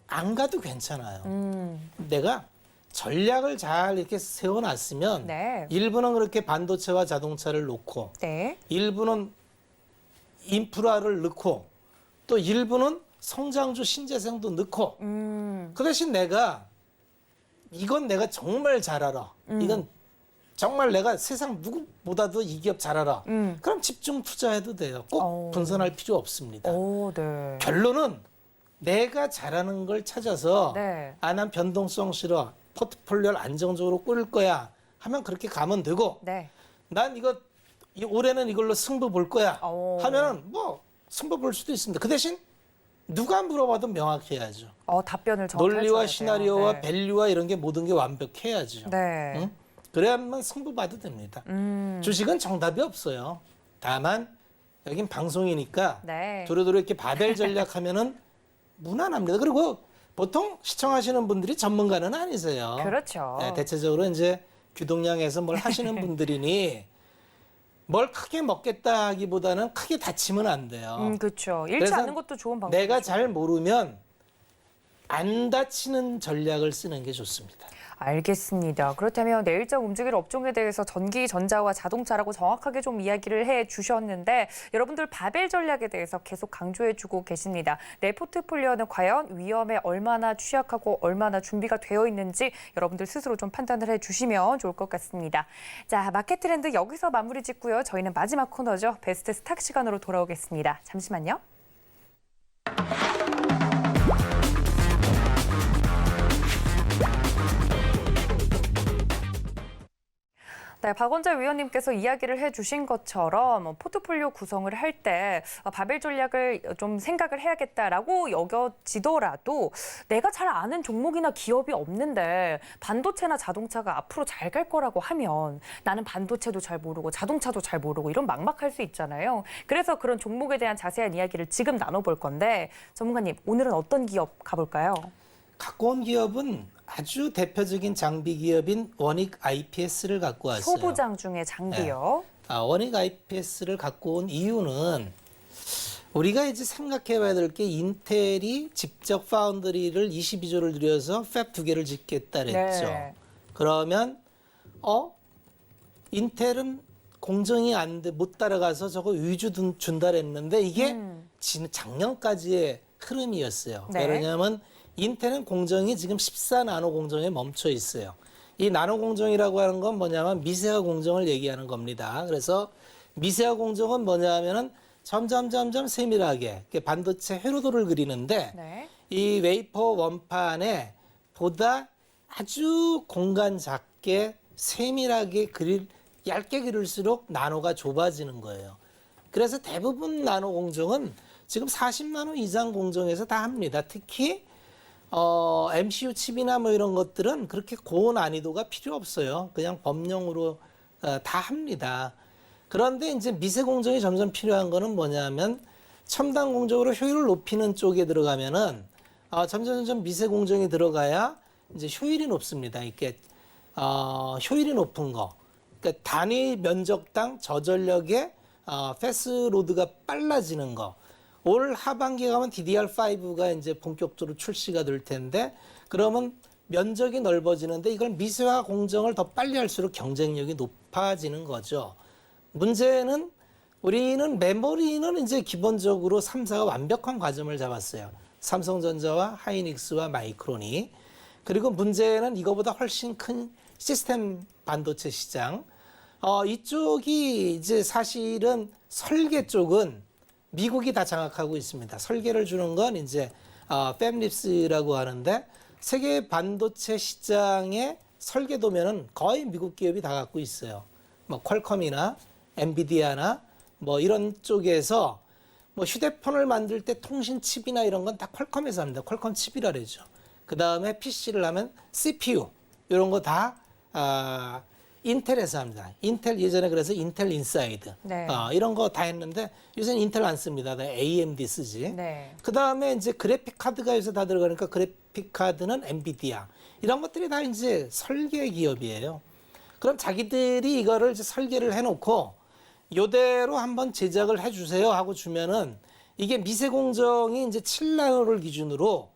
안 가도 괜찮아요. 내가 전략을 잘 이렇게 세워놨으면 네. 일부는 그렇게 반도체와 자동차를 놓고 네. 일부는 인프라를 넣고 또 일부는 성장주 신재생도 넣고 그 대신 이건 내가 정말 잘 알아. 이건 정말 내가 세상 누구보다도 이 기업 잘 알아. 그럼 집중 투자해도 돼요. 꼭 분산할 필요 없습니다. 오, 네. 결론은 내가 잘하는 걸 찾아서 네. 난 변동성 싫어. 포트폴리오를 안정적으로 꾸릴 거야 하면 그렇게 가면 되고 네. 난 올해는 이걸로 승부 볼 거야 오. 하면은 뭐 승부 볼 수도 있습니다. 그 대신 누가 물어봐도 명확해야죠. 답변을 정확히 논리와 해줘야 시나리오와 돼요. 밸류와 이런 게 모든 게 완벽해야죠. 네. 응? 그래야만 승부 봐도 됩니다. 주식은 정답이 없어요. 다만 여긴 방송이니까 네. 두루두루 이렇게 바벨 전략하면은 무난합니다. 그리고 보통 시청하시는 분들이 전문가는 아니세요. 그렇죠. 네, 대체적으로 이제 귀동냥에서 뭘 하시는 분들이니 뭘 크게 먹겠다 하기보다는 크게 다치면 안 돼요. 그렇죠. 잃지 그래서 않는 것도 좋은 방법이죠. 내가 잘 모르면 안 다치는 전략을 쓰는 게 좋습니다. 알겠습니다. 그렇다면 내일장 움직일 업종에 대해서 전기, 전자와 자동차라고 정확하게 좀 이야기를 해주셨는데 여러분들 바벨 전략에 대해서 계속 강조해주고 계십니다. 내 포트폴리오는 과연 위험에 얼마나 취약하고 얼마나 준비가 되어 있는지 여러분들 스스로 좀 판단을 해주시면 좋을 것 같습니다. 자, 마켓 트렌드 여기서 마무리 짓고요. 저희는 마지막 코너죠. 베스트 스탁 시간으로 돌아오겠습니다. 잠시만요. 네, 박원자 위원님께서 이야기를 해주신 것처럼 포트폴리오 구성을 할 때 바벨 전략을 좀 생각을 해야겠다라고 여겨지더라도 내가 잘 아는 종목이나 기업이 없는데 반도체나 자동차가 앞으로 잘 갈 거라고 하면 나는 반도체도 잘 모르고 자동차도 잘 모르고 이런 막막할 수 있잖아요. 그래서 그런 종목에 대한 자세한 이야기를 지금 나눠볼 건데 전문가님, 오늘은 어떤 기업 가볼까요? 갖고 온 기업은 아주 대표적인 장비 기업인 원익 IPS를 갖고 왔어요. 소부장 중에 장비요. 원익 IPS를 갖고 온 이유는 우리가 이제 생각해 봐야 될 게 인텔이 직접 파운드리를 22조를 들여서 팹 2개를 짓겠다 그랬죠. 네. 그러면 인텔은 공정이 못 따라가서 저거 위주 준다 그랬는데 이게 작년까지의 흐름이었어요. 네. 왜냐하면 인텔은 공정이 지금 14나노 공정에 멈춰 있어요. 이 나노 공정이라고 하는 건 뭐냐면 미세화 공정을 얘기하는 겁니다. 그래서 미세화 공정은 뭐냐 하면은 점점 세밀하게 반도체 회로도를 그리는데 네. 이 웨이퍼 원판에 보다 아주 공간 작게 세밀하게 얇게 그릴수록 나노가 좁아지는 거예요. 그래서 대부분 나노 공정은 지금 40나노 이상 공정에서 다 합니다. 특히 MCU 칩이나 뭐 이런 것들은 그렇게 고난이도가 필요 없어요. 그냥 범용으로 다 합니다. 그런데 이제 미세 공정이 점점 필요한 거는 뭐냐면 첨단 공정으로 효율을 높이는 쪽에 들어가면은 점점 미세 공정이 들어가야 이제 효율이 높습니다. 이렇게 효율이 높은 거. 그러니까 단위 면적당 저전력의 패스 로드가 빨라지는 거. 올 하반기에 가면 DDR5가 이제 본격적으로 출시가 될 텐데 그러면 면적이 넓어지는데 이걸 미세화 공정을 더 빨리 할수록 경쟁력이 높아지는 거죠. 문제는 우리는 메모리는 이제 기본적으로 3사가 완벽한 과점을 잡았어요. 삼성전자와 하이닉스와 마이크론이. 그리고 문제는 이거보다 훨씬 큰 시스템 반도체 시장. 이쪽이 이제 사실은 설계 쪽은 미국이 다 장악하고 있습니다. 설계를 주는 건 이제 팹립스라고 하는데 세계 반도체 시장의 설계 도면은 거의 미국 기업이 다 갖고 있어요. 뭐 퀄컴이나 엔비디아나 뭐 이런 쪽에서 뭐 휴대폰을 만들 때 통신 칩이나 이런 건 다 퀄컴에서 합니다. 퀄컴 칩이라 그러죠. 그 다음에 PC를 하면 CPU 이런 거 다 인텔에서 합니다. 인텔 예전에 그래서 인텔 인사이드 네. 이런 거 다 했는데 요새는 인텔 안 씁니다. AMD 쓰지. 네. 그 다음에 이제 그래픽 카드가 요새 다 들어가니까 그래픽 카드는 엔비디아 이런 것들이 다 이제 설계 기업이에요. 그럼 자기들이 이거를 이제 설계를 해놓고 요대로 한번 제작을 해주세요 하고 주면은 이게 미세 공정이 이제 7나노를 기준으로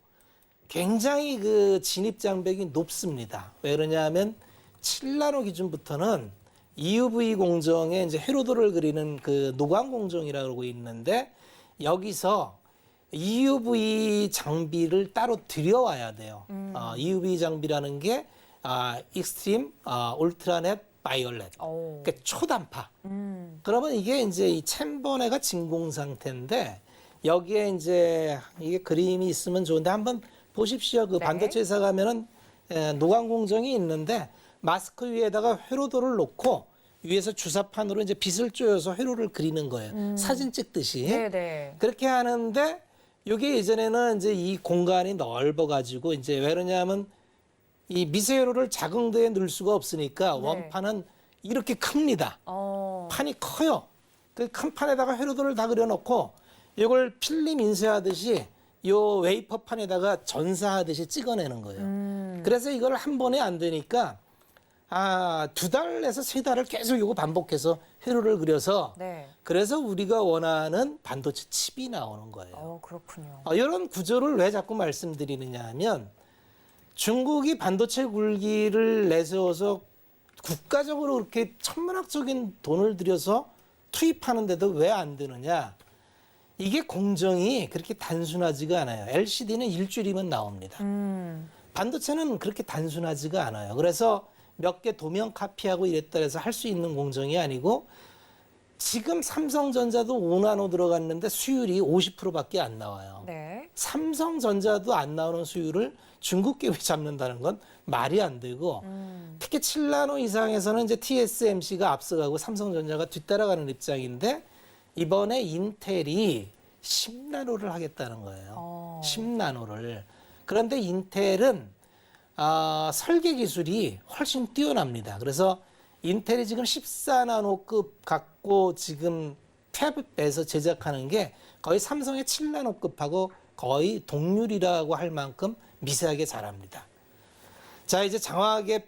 굉장히 그 진입 장벽이 높습니다. 왜 그러냐면 7나노 기준부터는 EUV 공정에 이제 회로도를 그리는 그 노광 공정이라고 그러고 있는데 여기서 EUV 장비를 따로 들여와야 돼요. EUV 장비라는 게 익스트림 울트라넷 바이올렛. 그러니까 초단파. 그러면 이게 이제 이 챔버네가 진공 상태인데 여기에 이제 이게 그림이 있으면 좋은데 한번 보십시오. 그 네. 반도체 회사 가면은 노광 공정이 있는데 마스크 위에다가 회로도를 놓고 위에서 주사판으로 이제 빛을 쬐어서 회로를 그리는 거예요. 사진 찍듯이. 네네. 그렇게 하는데 이게 예전에는 이제 이 공간이 넓어가지고 이제 왜 그러냐면 이 미세회로를 작은 데에 넣을 수가 없으니까 네. 원판은 이렇게 큽니다. 판이 커요. 그 큰 판에다가 회로도를 다 그려놓고 이걸 필름 인쇄하듯이 요 웨이퍼판에다가 전사하듯이 찍어내는 거예요. 그래서 이걸 한 번에 안 되니까 2달에서 3달을 계속 이거 반복해서 회로를 그려서 네. 그래서 우리가 원하는 반도체 칩이 나오는 거예요. 그렇군요. 이런 구조를 왜 자꾸 말씀드리느냐 하면 중국이 반도체 굴기를 내세워서 국가적으로 그렇게 천문학적인 돈을 들여서 투입하는데도 왜 안 되느냐. 이게 공정이 그렇게 단순하지가 않아요. LCD는 일주일이면 나옵니다. 반도체는 그렇게 단순하지가 않아요. 그래서 몇 개 도면 카피하고 이랬다 해서 할 수 있는 공정이 아니고 지금 삼성전자도 5나노 들어갔는데 수율이 50%밖에 안 나와요. 네. 삼성전자도 안 나오는 수율을 중국 기업이 잡는다는 건 말이 안 되고 특히 7나노 이상에서는 이제 TSMC가 앞서가고 삼성전자가 뒤따라가는 입장인데 이번에 인텔이 10나노를 하겠다는 거예요. 10나노를. 그런데 인텔은 설계 기술이 훨씬 뛰어납니다. 그래서 인텔이 지금 14나노급 갖고 지금 탭에서 제작하는 게 거의 삼성의 7나노급하고 거의 동률이라고 할 만큼 미세하게 잘합니다. 자, 이제 장화학의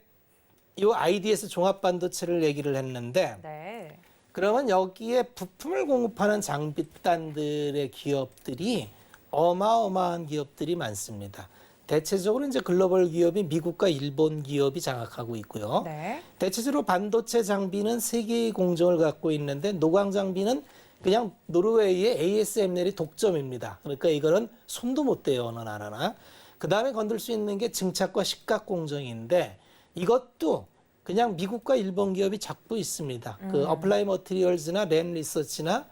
이 IDS 종합반도체를 얘기를 했는데 네. 그러면 여기에 부품을 공급하는 장비단들의 기업들이 어마어마한 기업들이 많습니다. 대체적으로 이제 글로벌 기업이 미국과 일본 기업이 장악하고 있고요. 네. 대체적으로 반도체 장비는 세 개의 공정을 갖고 있는데 노광 장비는 그냥 노르웨이의 ASML이 독점입니다. 그러니까 이거는 손도 못 대요, 어느 나라나. 그 다음에 건들 수 있는 게 증착과 식각 공정인데 이것도 그냥 미국과 일본 기업이 잡고 있습니다. 그 어플라이 머티리얼즈나 램 리서치나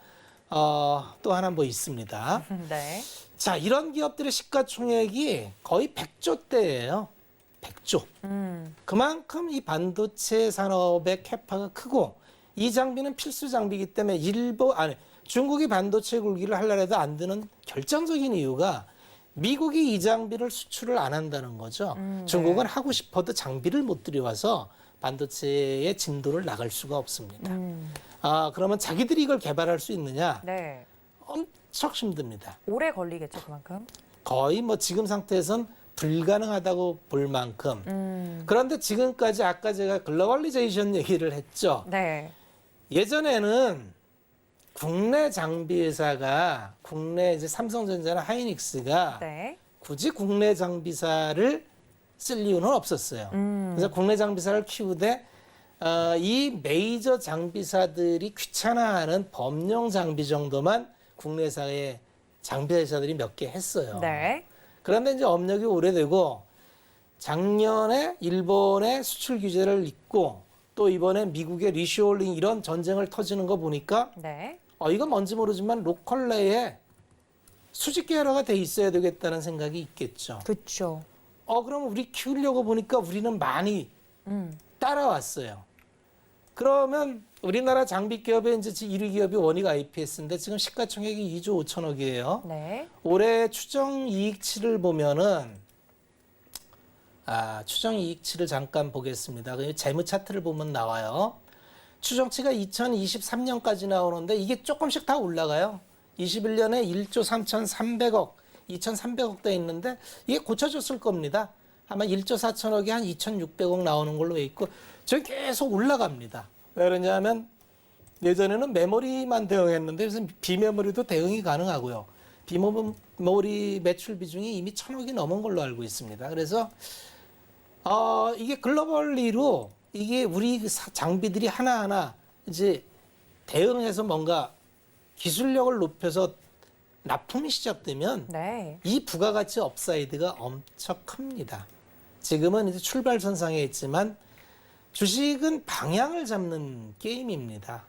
또 하나 뭐 있습니다. 네. 자, 이런 기업들의 시가총액이 거의 100조대예요. 100조. 그만큼 이 반도체 산업의 캐파가 크고 이 장비는 필수 장비이기 때문에 중국이 반도체 굴기를 하려고 해도 안 되는 결정적인 이유가 미국이 이 장비를 수출을 안 한다는 거죠. 중국은 하고 싶어도 장비를 못 들여와서 반도체의 진도를 나갈 수가 없습니다. 그러면 자기들이 이걸 개발할 수 있느냐? 네. 엄청 힘듭니다. 오래 걸리겠죠, 그만큼? 거의 뭐 지금 상태에선 불가능하다고 볼 만큼. 그런데 지금까지 아까 제가 글로벌리제이션 얘기를 했죠. 네. 예전에는 국내 장비 회사가 국내 이제 삼성전자나 하이닉스가 네. 굳이 국내 장비사를 쓸 이유는 없었어요. 그래서 국내 장비사를 키우되 이 메이저 장비사들이 귀찮아하는 범용 장비 정도만 국내사의 장비 회사들이 몇 개 했어요. 네. 그런데 이제 업력이 오래되고 작년에 일본의 수출 규제를 잇고 또 이번에 미국의 리쇼어링 이런 전쟁을 터지는 거 보니까 네. 이건 뭔지 모르지만 로컬 내에 수직 계열화가 돼 있어야 되겠다는 생각이 있겠죠. 그렇죠. 그럼 우리 키우려고 보니까 우리는 많이 따라왔어요. 그러면 우리나라 장비 기업의 이제 1위 기업이 원익 IPS인데 지금 시가총액이 2조 5천억이에요. 네. 올해 추정 이익치를 보면은 추정 이익치를 잠깐 보겠습니다. 그 재무 차트를 보면 나와요. 추정치가 2023년까지 나오는데 이게 조금씩 다 올라가요. 21년에 1조 3,300억, 2,300억 돼 있는데 이게 고쳐졌을 겁니다. 아마 1조 4천억이 한 2,600억 나오는 걸로 돼 있고 저기 계속 올라갑니다. 왜 그러냐면 예전에는 메모리만 대응했는데 요즘 비메모리도 대응이 가능하고요. 비모리 매출 비중이 이미 1,000억이 넘은 걸로 알고 있습니다. 그래서 이게 글로벌리로 이게 우리 장비들이 하나하나 이제 대응해서 뭔가 기술력을 높여서 납품이 시작되면 네. 이 부가가치 업사이드가 엄청 큽니다. 지금은 이제 출발선상에 있지만 주식은 방향을 잡는 게임입니다.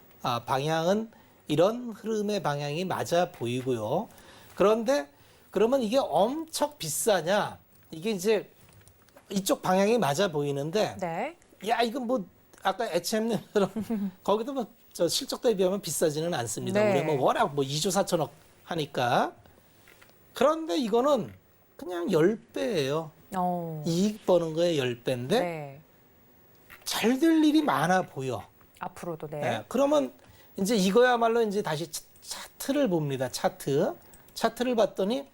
방향은 이런 흐름의 방향이 맞아 보이고요. 그런데 그러면 이게 엄청 비싸냐? 이게 이제 이쪽 방향이 맞아 보이는데 네. 야, 이건 뭐 아까 HM님처럼 거기도 뭐 저 실적 대비하면 비싸지는 않습니다. 네. 우리 뭐 워낙 뭐 2조 4천억 하니까. 그런데 이거는 그냥 10배예요. 이익 버는 거에 10배인데 네. 잘 될 일이 많아 보여. 앞으로도 네. 네, 그러면 이제 이거야말로 이제 다시 차트를 봅니다. 차트를 봤더니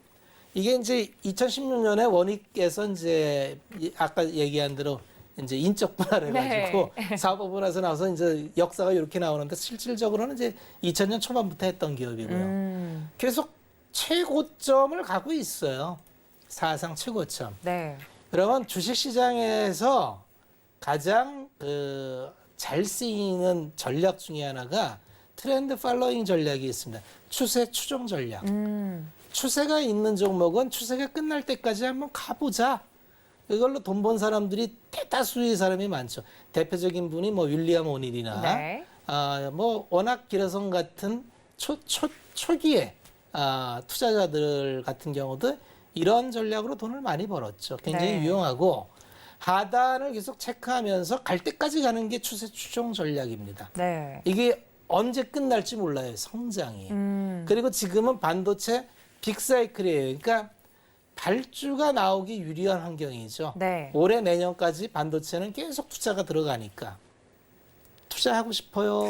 이게 이제 2016년에 원익에서 이제 아까 얘기한 대로 이제 인적 분할해가지고 사업 분할에서 나와서 이제 역사가 이렇게 나오는데 실질적으로는 이제 2000년 초반부터 했던 기업이고요. 계속 최고점을 가고 있어요. 사상 최고점. 네. 그러면 주식시장에서 가장 잘 쓰이는 전략 중에 하나가 트렌드 팔로잉 전략이 있습니다. 추세 추종 전략. 추세가 있는 종목은 추세가 끝날 때까지 한번 가보자. 이걸로 돈 번 사람들이 대다수의 사람이 많죠. 대표적인 분이 뭐 윌리엄 오닐이나 네. 뭐 워낙 기라성 같은 초기에 투자자들 같은 경우도 이런 전략으로 돈을 많이 벌었죠. 굉장히 네. 유용하고 하단을 계속 체크하면서 갈 때까지 가는 게 추세 추종 전략입니다. 네. 이게 언제 끝날지 몰라요, 성장이. 그리고 지금은 반도체 빅사이클이에요. 그러니까 발주가 나오기 유리한 환경이죠. 네. 올해 내년까지 반도체는 계속 투자가 들어가니까 투자하고 싶어요.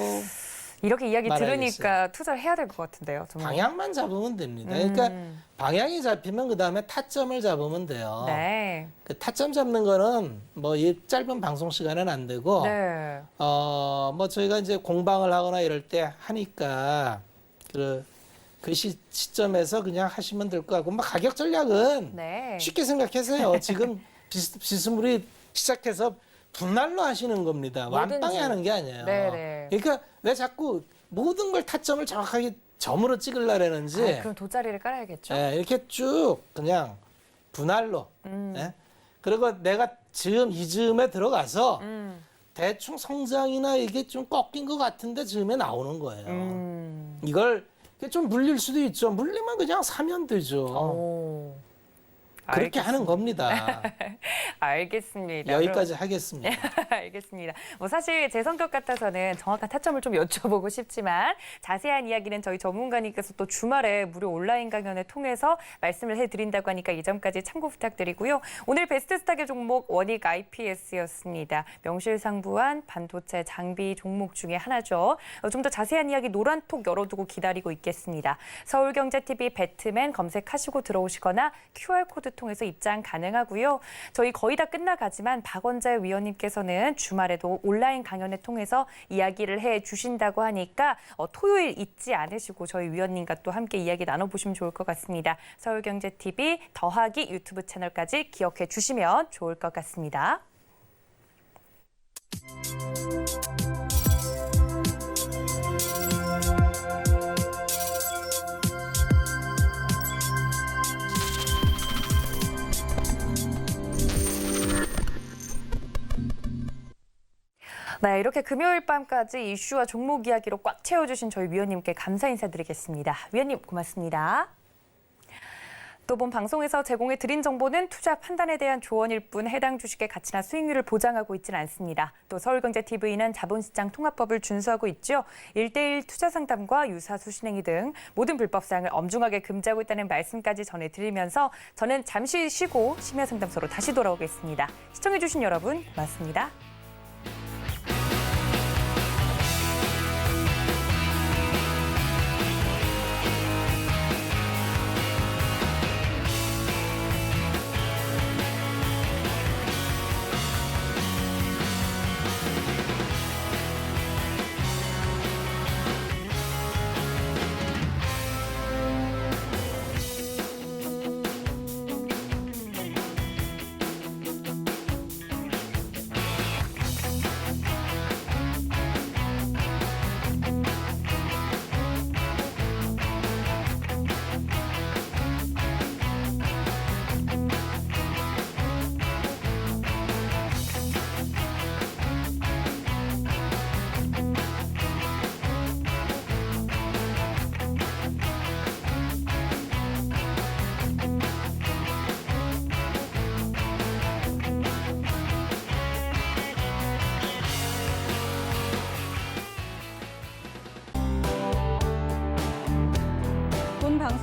이렇게 이야기 말아야겠어요. 들으니까 투자를 해야 될 것 같은데요. 정말. 방향만 잡으면 됩니다. 그러니까 방향이 잡히면 그 다음에 타점을 잡으면 돼요. 네. 그 타점 잡는 거는 뭐 이 짧은 방송 시간은 안 되고, 네. 뭐 저희가 이제 공방을 하거나 이럴 때 하니까 그 시점에서 그냥 하시면 될 것 같고, 뭐 가격 전략은 네. 쉽게 생각하세요. 지금 비스무리 시작해서 분할로 하시는 겁니다. 완빵에 뭐든지. 하는 게 아니에요. 네네. 그러니까 왜 자꾸 모든 걸 타점을 정확하게 점으로 찍으려는지 그럼 돗자리를 깔아야겠죠. 이렇게 쭉 그냥 분할로. 예? 그리고 내가 이즈음에 들어가서 대충 성장이나 이게 좀 꺾인 것 같은데 즈음에 나오는 거예요. 이걸 좀 물릴 수도 있죠. 물리면 그냥 사면 되죠. 오. 그렇게 하는 겁니다. 알겠습니다. 여기까지 하겠습니다. 알겠습니다. 뭐 사실 제 성격 같아서는 정확한 타점을 좀 여쭤보고 싶지만 자세한 이야기는 저희 전문가님께서 또 주말에 무료 온라인 강연을 통해서 말씀을 해드린다고 하니까 이 점까지 참고 부탁드리고요. 오늘 베스트 스타계 종목 원익 IPS였습니다. 명실상부한 반도체 장비 종목 중에 하나죠. 좀 더 자세한 이야기 노란톡 열어두고 기다리고 있겠습니다. 서울경제TV 배트맨 검색하시고 들어오시거나 QR코드 통해서 입장 가능하고요. 저희 거의 다 끝나가지만 박원재 위원님께서는 주말에도 온라인 강연을 통해서 이야기를 해주신다고 하니까 토요일 잊지 않으시고 저희 위원님과 또 함께 이야기 나눠보시면 좋을 것 같습니다. 서울경제TV 더하기 유튜브 채널까지 기억해 주시면 좋을 것 같습니다. 네, 이렇게 금요일 밤까지 이슈와 종목 이야기로 꽉 채워주신 저희 위원님께 감사 인사드리겠습니다. 위원님 고맙습니다. 또 본 방송에서 제공해드린 정보는 투자 판단에 대한 조언일 뿐 해당 주식의 가치나 수익률을 보장하고 있지는 않습니다. 또 서울경제TV는 자본시장 통합법을 준수하고 있죠. 1:1 투자 상담과 유사 수신행위 등 모든 불법 사항을 엄중하게 금지하고 있다는 말씀까지 전해드리면서 저는 잠시 쉬고 심야상담소로 다시 돌아오겠습니다. 시청해주신 여러분 고맙습니다.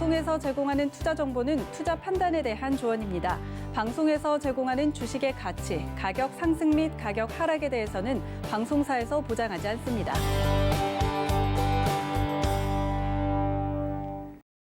방송에서 제공하는 투자 정보는 투자 판단에 대한 조언입니다. 방송에서 제공하는 주식의 가치, 가격 상승 및 가격 하락에 대해서는 방송사에서 보장하지 않습니다.